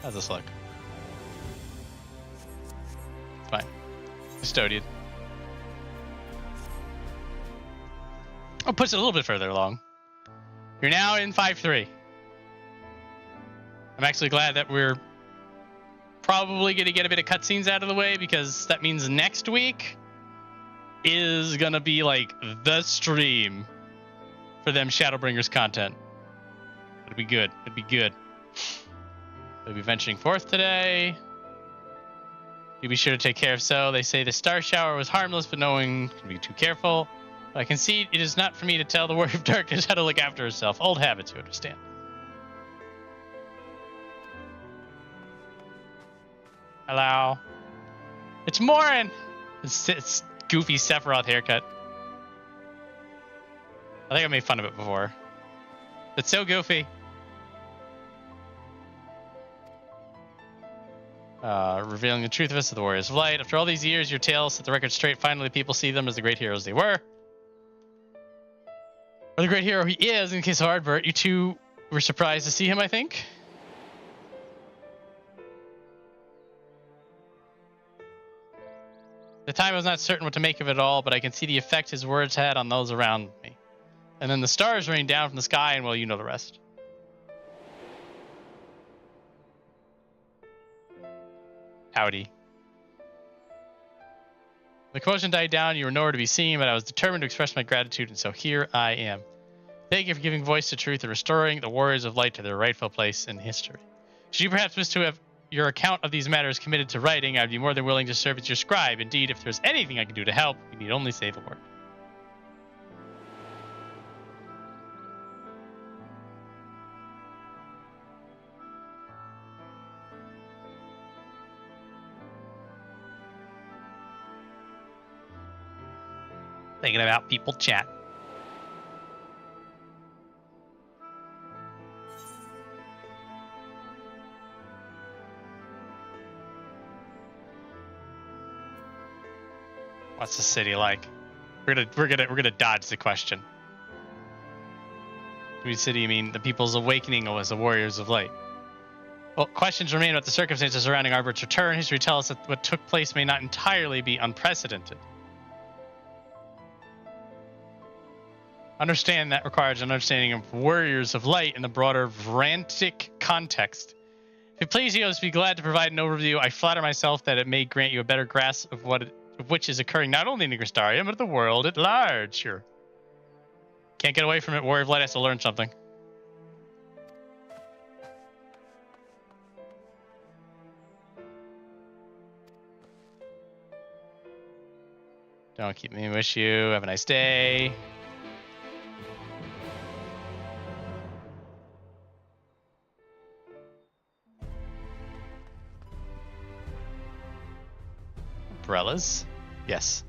How's this look? Fine. Custodian. I'll push it a little bit further along. You're now in 5-3. I'm actually glad that we're probably going to get a bit of cutscenes out of the way, because that means next week is going to be like the stream for them Shadowbringers content. It'll be good. It'll be good. We'll be venturing forth today. You be sure to take care of so. They say the star shower was harmless, but no one can be too careful. But I concede it is not for me to tell the Warrior of Darkness how to look after herself. Old habits, you understand. Hello. It's Morin! It's goofy Sephiroth haircut. I think I made fun of it before. It's so goofy. Revealing the truth of us, the Warriors of Light. After all these years, your tales set the record straight. Finally, people see them as the great heroes they were. Or the great hero he is, in case of Ardbert. You two were surprised to see him, I think. At the time, I was not certain what to make of it all, but I can see the effect his words had on those around me. And then the stars rained down from the sky, and well, you know the rest. Howdy. The commotion died down, you were nowhere to be seen, but I was determined to express my gratitude, and so here I am. Thank you for giving voice to truth and restoring the warriors of light to their rightful place in history. Should you perhaps wish to have your account of these matters committed to writing, I'd be more than willing to serve as your scribe. Indeed, if there's anything I can do to help, you need only say the word. Thinking about people chat. What's the city like? We're gonna dodge the question. What city? You mean the people's awakening as the warriors of light? Well, questions remain about the circumstances surrounding Ardbert's return. History tells us that what took place may not entirely be unprecedented. Understand that requires an understanding of warriors of light in the broader Vrantic context. If it pleases you, I'll be glad to provide an overview. I flatter myself that it may grant you a better grasp of which is occurring not only in the Crystarium, but the world at large. Sure. Can't get away from it. Warrior of Light has to learn something. Don't keep me. Wish you. Have a nice day. Umbrellas? Yes.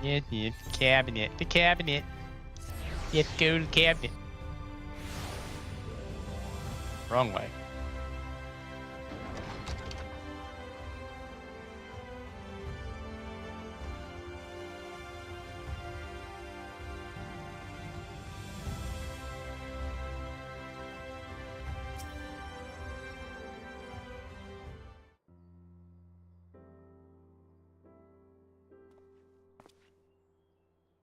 Yeah, cabinet. The cabinet. Let's go to the cabinet. Wrong way.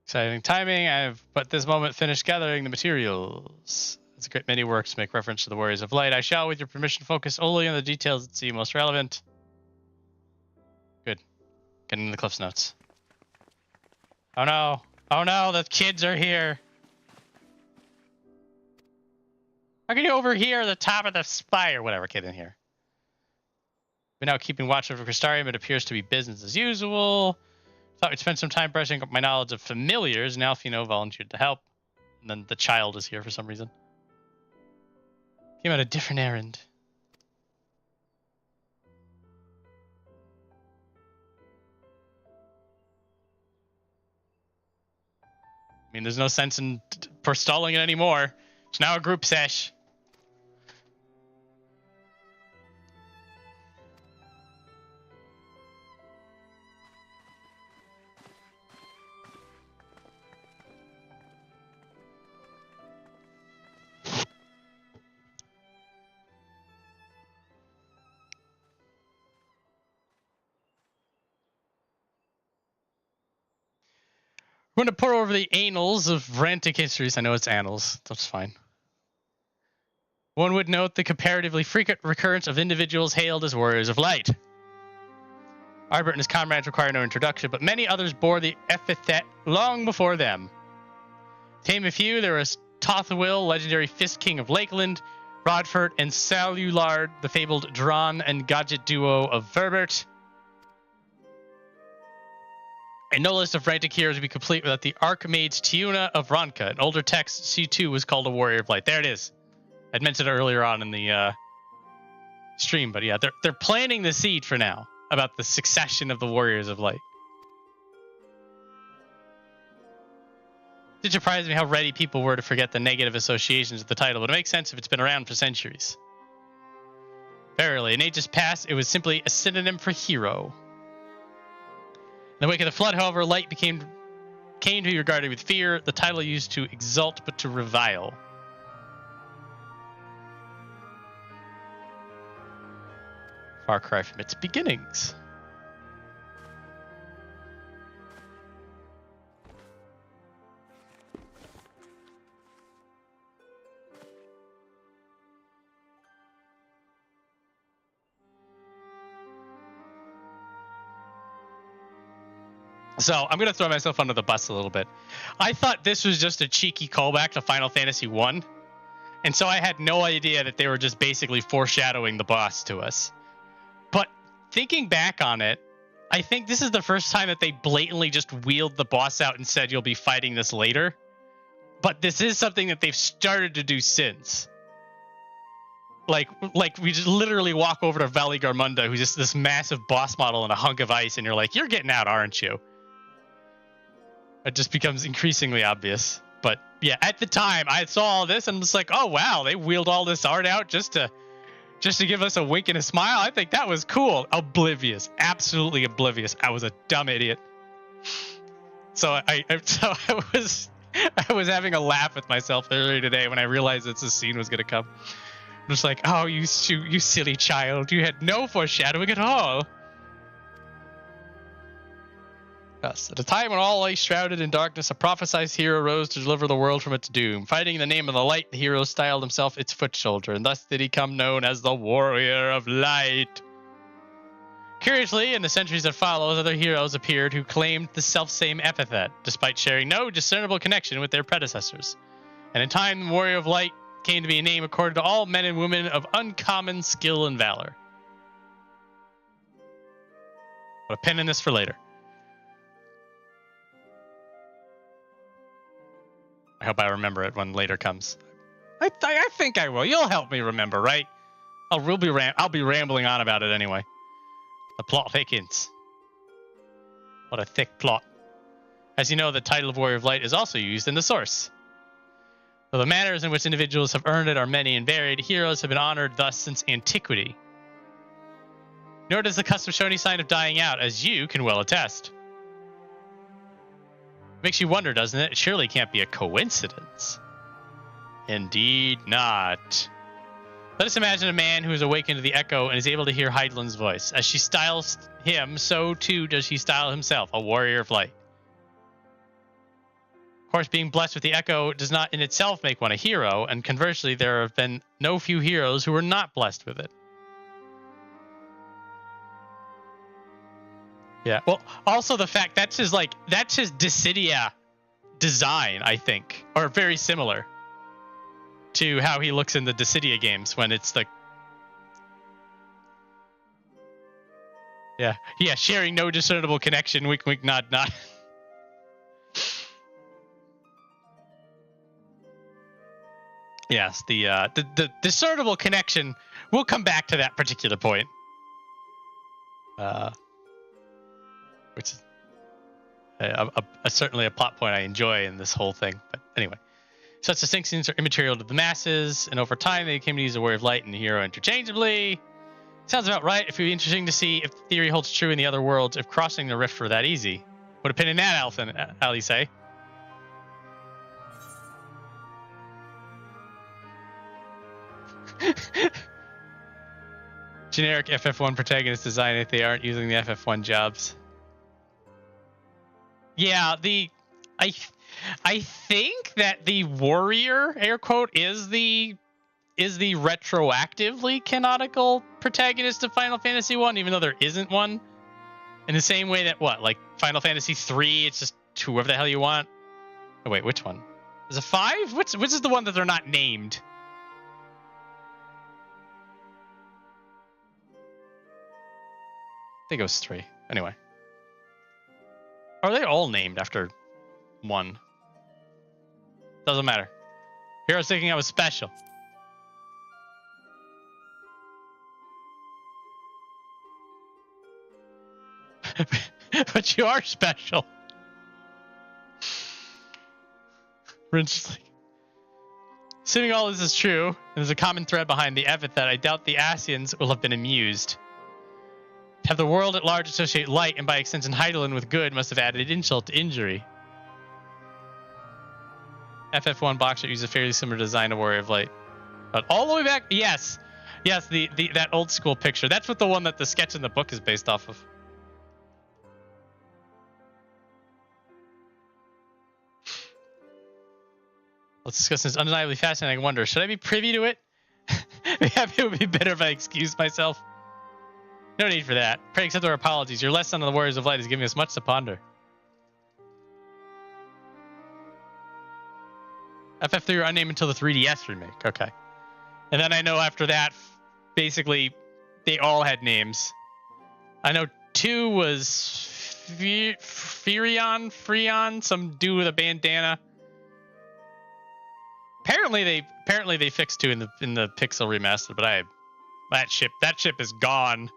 Exciting timing. I've at this moment finished gathering the materials. It's a great many works make reference to the Warriors of Light. I shall, with your permission, focus only on the details that seem most relevant. Good. Getting the Cliff's Notes. Oh no. Oh no, the kids are here. How can you overhear the top of the spire? Whatever, kid in here. We're now keeping watch over Crystarium. It appears to be business as usual. Thought we'd spend some time brushing up my knowledge of familiars, and Alfino volunteered to help. And then the child is here for some reason. Came on a different errand. I mean, there's no sense in forestalling it anymore. It's now a group sesh. We're going to pour over the annals of Vrantic histories. I know it's annals. That's fine. One would note the comparatively frequent recurrence of individuals hailed as warriors of light. Ardbert and his comrades require no introduction, but many others bore the epithet long before them. To name a few, there was Tothawil, legendary Fist King of Lakeland, Rodfert and Salulard, the fabled Dran and Gadget duo of Verbert. And no list of Vrantic heroes would be complete without the Archmage's Tiuna of Ronka. In older text, C2 was called a Warrior of Light. There it is. I'd mentioned it earlier on in the stream, but yeah, they're planting the seed for now about the succession of the Warriors of Light. It surprised me how ready people were to forget the negative associations of the title, but it makes sense if it's been around for centuries. Verily, in ages past, it was simply a synonym for hero. In the wake of the flood, however, light came to be regarded with fear, the title used to exalt but to revile. Far cry from its beginnings. So I'm going to throw myself under the bus a little bit. I thought this was just a cheeky callback to Final Fantasy I. And so I had no idea that they were just basically foreshadowing the boss to us. But thinking back on it, I think this is the first time that they blatantly just wheeled the boss out and said, you'll be fighting this later. But this is something that they've started to do since. Like we just literally walk over to Valley Garmunda, who's just this massive boss model in a hunk of ice, and you're like, you're getting out, aren't you? It just becomes increasingly obvious. But yeah, at the time, I saw all this and was like, oh wow, they wheeled all this art out just to give us a wink and a smile. I think that was cool. Oblivious, absolutely oblivious. I was a dumb idiot. So I was having a laugh with myself earlier today when I realized that this scene was going to come. I'm just like, oh, you silly child. You had no foreshadowing at all. Yes, at a time when all lay shrouded in darkness, a prophesized hero rose to deliver the world from its doom. Fighting in the name of the light, the hero styled himself its foot soldier, and thus did he come known as the Warrior of Light. Curiously, in the centuries that followed, other heroes appeared who claimed the selfsame epithet, despite sharing no discernible connection with their predecessors. And in time, the Warrior of Light came to be a name accorded to all men and women of uncommon skill and valor. Put a pin in this for later. I hope I remember it when later comes. I think I will. You'll help me remember, right? I'll be rambling on about it anyway. The plot thickens. What a thick plot. As you know, the title of Warrior of Light is also used in the source. Though the manners in which individuals have earned it are many and varied, heroes have been honored thus since antiquity. Nor does the custom show any sign of dying out, as you can well attest. Makes you wonder, doesn't it? It surely can't be a coincidence. Indeed not. Let us imagine a man who is awakened to the echo and is able to hear Hydaelyn's voice. As she styles him, so too does he style himself, a warrior of light. Of course, being blessed with the echo does not in itself make one a hero, and conversely, there have been no few heroes who were not blessed with it. Yeah, well, also the fact that's his Dissidia design, I think, or very similar to how he looks in the Dissidia games when it's like, yeah, sharing no discernible connection, wink, wink, nod, nod. Yes, the discernible connection. We'll come back to that particular point. Which is certainly a plot point I enjoy in this whole thing. But anyway, such distinctions are immaterial to the masses, and over time they came to use the Warrior of Light and the hero interchangeably. Sounds about right. It would be interesting to see if the theory holds true in the other worlds, if crossing the rift were that easy. Put a pin in that, Ali say. Generic FF1 protagonist design if they aren't using the FF1 jobs. Yeah, I think that the warrior, air quote, is the retroactively canonical protagonist of Final Fantasy 1, even though there isn't one. In the same way that like Final Fantasy 3, it's just whoever the hell you want. Oh wait, which one? Is it 5? Which is the one that they're not named? I think it was 3. Anyway. Are they all named after 1? Doesn't matter. Here I was thinking I was special. But you are special. Assuming all this is true, and there's a common thread behind the epithet, I doubt the Asians will have been amused. To have the world at large associate light, and by extension Hydaelyn, with good must have added insult to injury. FF1 boxer uses a fairly similar design to Warrior of Light. But all the way back, yes, that old school picture. That's what the one that the sketch in the book is based off of. Let's discuss this undeniably fascinating wonder. Should I be privy to it? It would be better if I excused myself. No need for that. Pray accept our apologies. Your lesson on the Warriors of Light is giving us much to ponder. FF3 were unnamed until the 3DS remake. Okay. And then I know after that, basically, they all had names. I know 2 was Freon, some dude with a bandana. Apparently they fixed 2 in the Pixel remaster, but that ship is gone.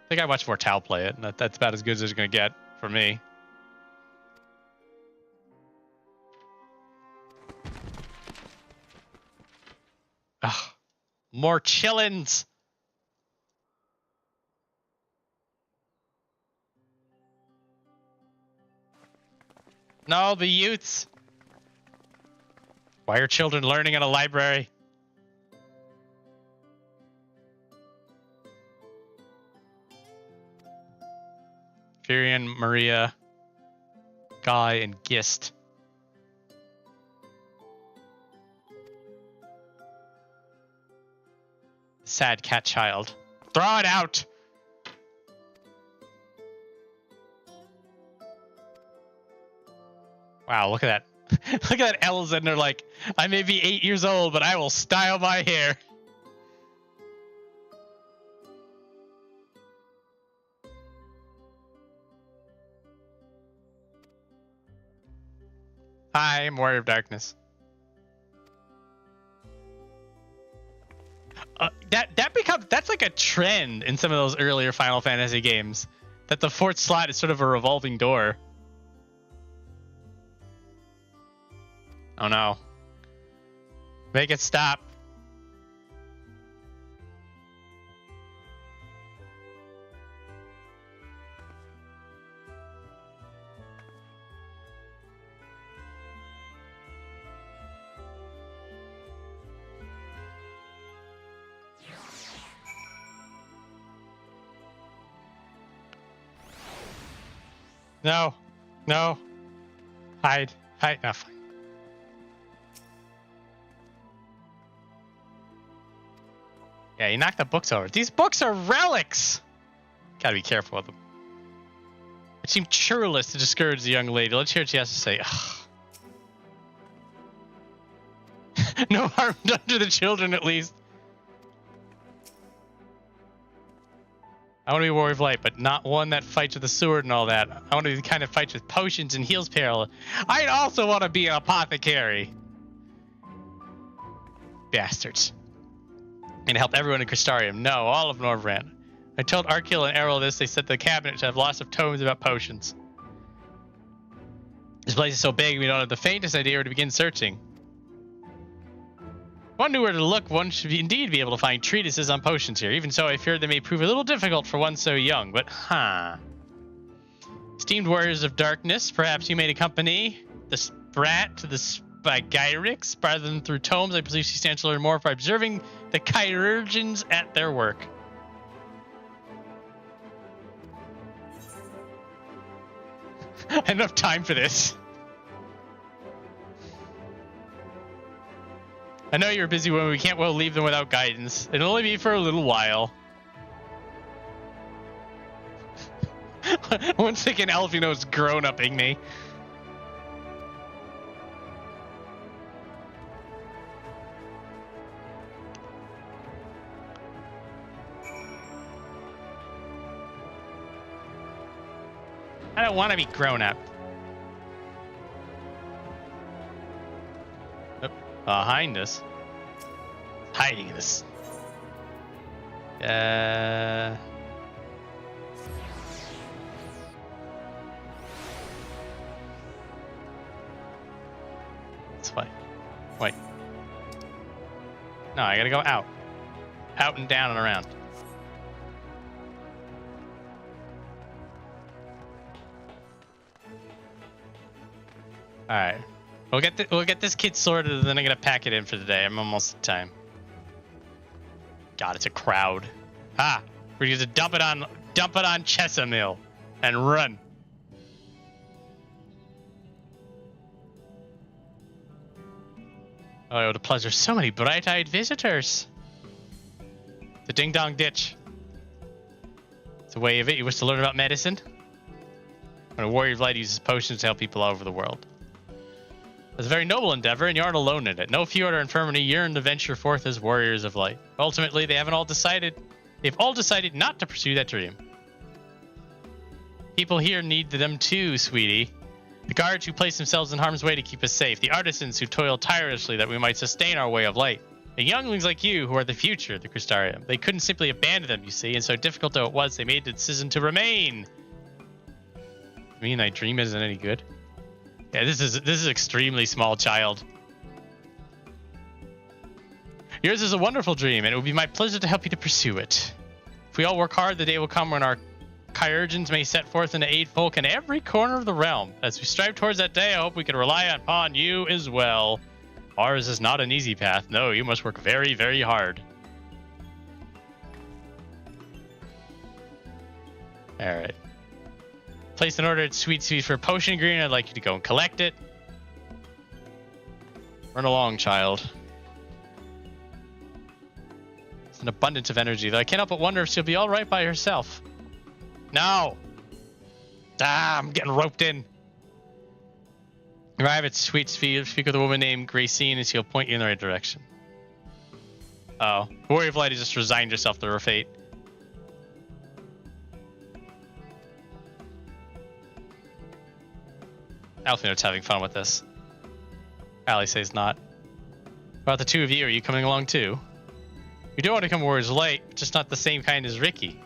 I think I watched Mortal play it, and that's about as good as it's gonna get for me. Ugh. More chillins. No, the youths. Why are children learning in a library? Furion, Maria, Guy, and Gist. Sad cat child. Throw it out! Wow, look at that. Look at that L's and they're like, I may be 8 years old, but I will style my hair. Hi, I'm Warrior of Darkness. That's like a trend in some of those earlier Final Fantasy games, that the 4th slot is sort of a revolving door. Oh no. Make it stop. No. No. Hide. Hide. No, fine. Yeah, you knocked the books over. These books are relics! Gotta be careful with them. It seemed churlish to discourage the young lady. Let's hear what she has to say. No harm done to the children, at least. I want to be a warrior of light, but not one that fights with a sword and all that. I want to be the kind that fights with potions and heals peril. I also want to be an apothecary. Bastards. And help everyone in Crystarium. No, all of Norvrand. I told Arkil and Errol this. They said the cabinet should have lots of tomes about potions. This place is so big we don't have the faintest idea where to begin searching. If one knew where to look, one should indeed be able to find treatises on potions here. Even so, I fear they may prove a little difficult for one so young, but Esteemed warriors of darkness, perhaps you may accompany the Sprat to the Spygyrix. Rather than through tomes, I believe she stands to learn more by observing the chirurgeons at their work. Enough time for this. I know you're a busy woman. We can't well leave them without guidance. It'll only be for a little while. Once again, Elfino's grown-upping me. I don't want to be grown-up. Behind us. Hiding this. It's fine. Wait. No, I gotta go out. Out and down and around. Alright. We'll get this kid sorted, and then I'm gonna pack it in for the day. I'm almost at time. God, it's a crowd. We're gonna dump it on Chesamil and run. Oh, what a pleasure. So many bright-eyed visitors. The ding-dong ditch. It's a way of it. You wish to learn about medicine? When a warrior of light uses potions to help people all over the world. It's a very noble endeavor, and you aren't alone in it. No few at our infirmary yearn to venture forth as warriors of light. Ultimately, they've all decided not to pursue that dream. People here need them too, sweetie. The guards who place themselves in harm's way to keep us safe. The artisans who toil tirelessly that we might sustain our way of light. The younglings like you who are the future of the Crystarium. They couldn't simply abandon them, you see, and so difficult though it was, they made the decision to remain. You mean my dream isn't any good? Yeah, this is extremely small child. Yours is a wonderful dream, and it will be my pleasure to help you to pursue it. If we all work hard, the day will come when our chirurgeons may set forth and aid folk in every corner of the realm. As we strive towards that day, I hope we can rely upon you as well. Ours is not an easy path. No, you must work very, very hard. Alright. Place an order at Sweet Sweet for a potion ingredient. I'd like you to go and collect it. Run along, child. It's an abundance of energy, though I can't help but wonder if she'll be alright by herself. No! Ah, I'm getting roped in. Arrive at Sweet Sweet, speak with a woman named Gracine, and she'll point you in the right direction. Oh. Warrior of Light has just resigned herself to her fate. Alfino's having fun with this. Allie says not. About the two of you, are you coming along too? You do want to come Warriors of Light, but just not the same kind as Ricky.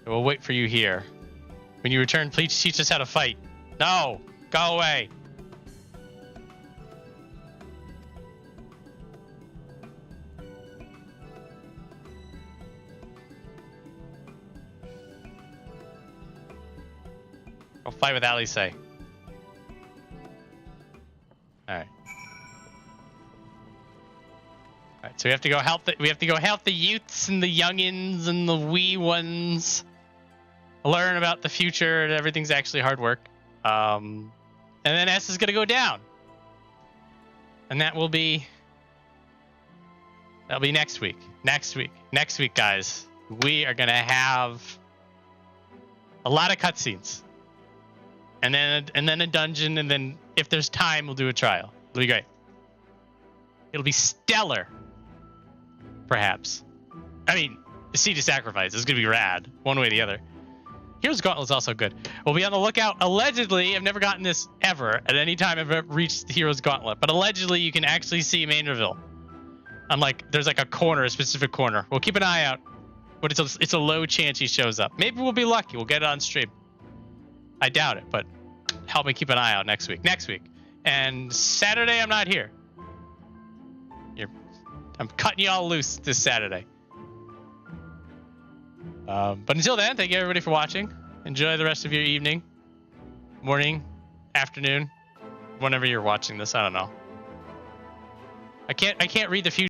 We'll wait for you here. When you return, please teach us how to fight. No! Go away! Go fight with Alice. Alright. Alright, so we have to go help the youths and the youngins and the wee ones. Learn about the future and everything's actually hard work. And then S is gonna go down. And that'll be next week. Next week, guys. We are gonna have a lot of cutscenes. And then a dungeon, and then if there's time, we'll do a trial. It'll be great. It'll be stellar. Perhaps. I mean, the Siege of Sacrifice is gonna be rad, one way or the other. Hero's Gauntlet is also good. We'll be on the lookout. Allegedly, I've never gotten this ever at any time I've ever reached the Hero's Gauntlet, but allegedly you can actually see Main Reveal. There's like a corner, a specific corner. We'll keep an eye out, but it's a low chance he shows up. Maybe we'll be lucky. We'll get it on stream. I doubt it, but help me keep an eye out next week. And Saturday, I'm not here. I'm cutting you all loose this Saturday. But until then, thank you everybody for watching. Enjoy the rest of your evening, morning, afternoon, whenever you're watching this. I don't know. I can't read the future.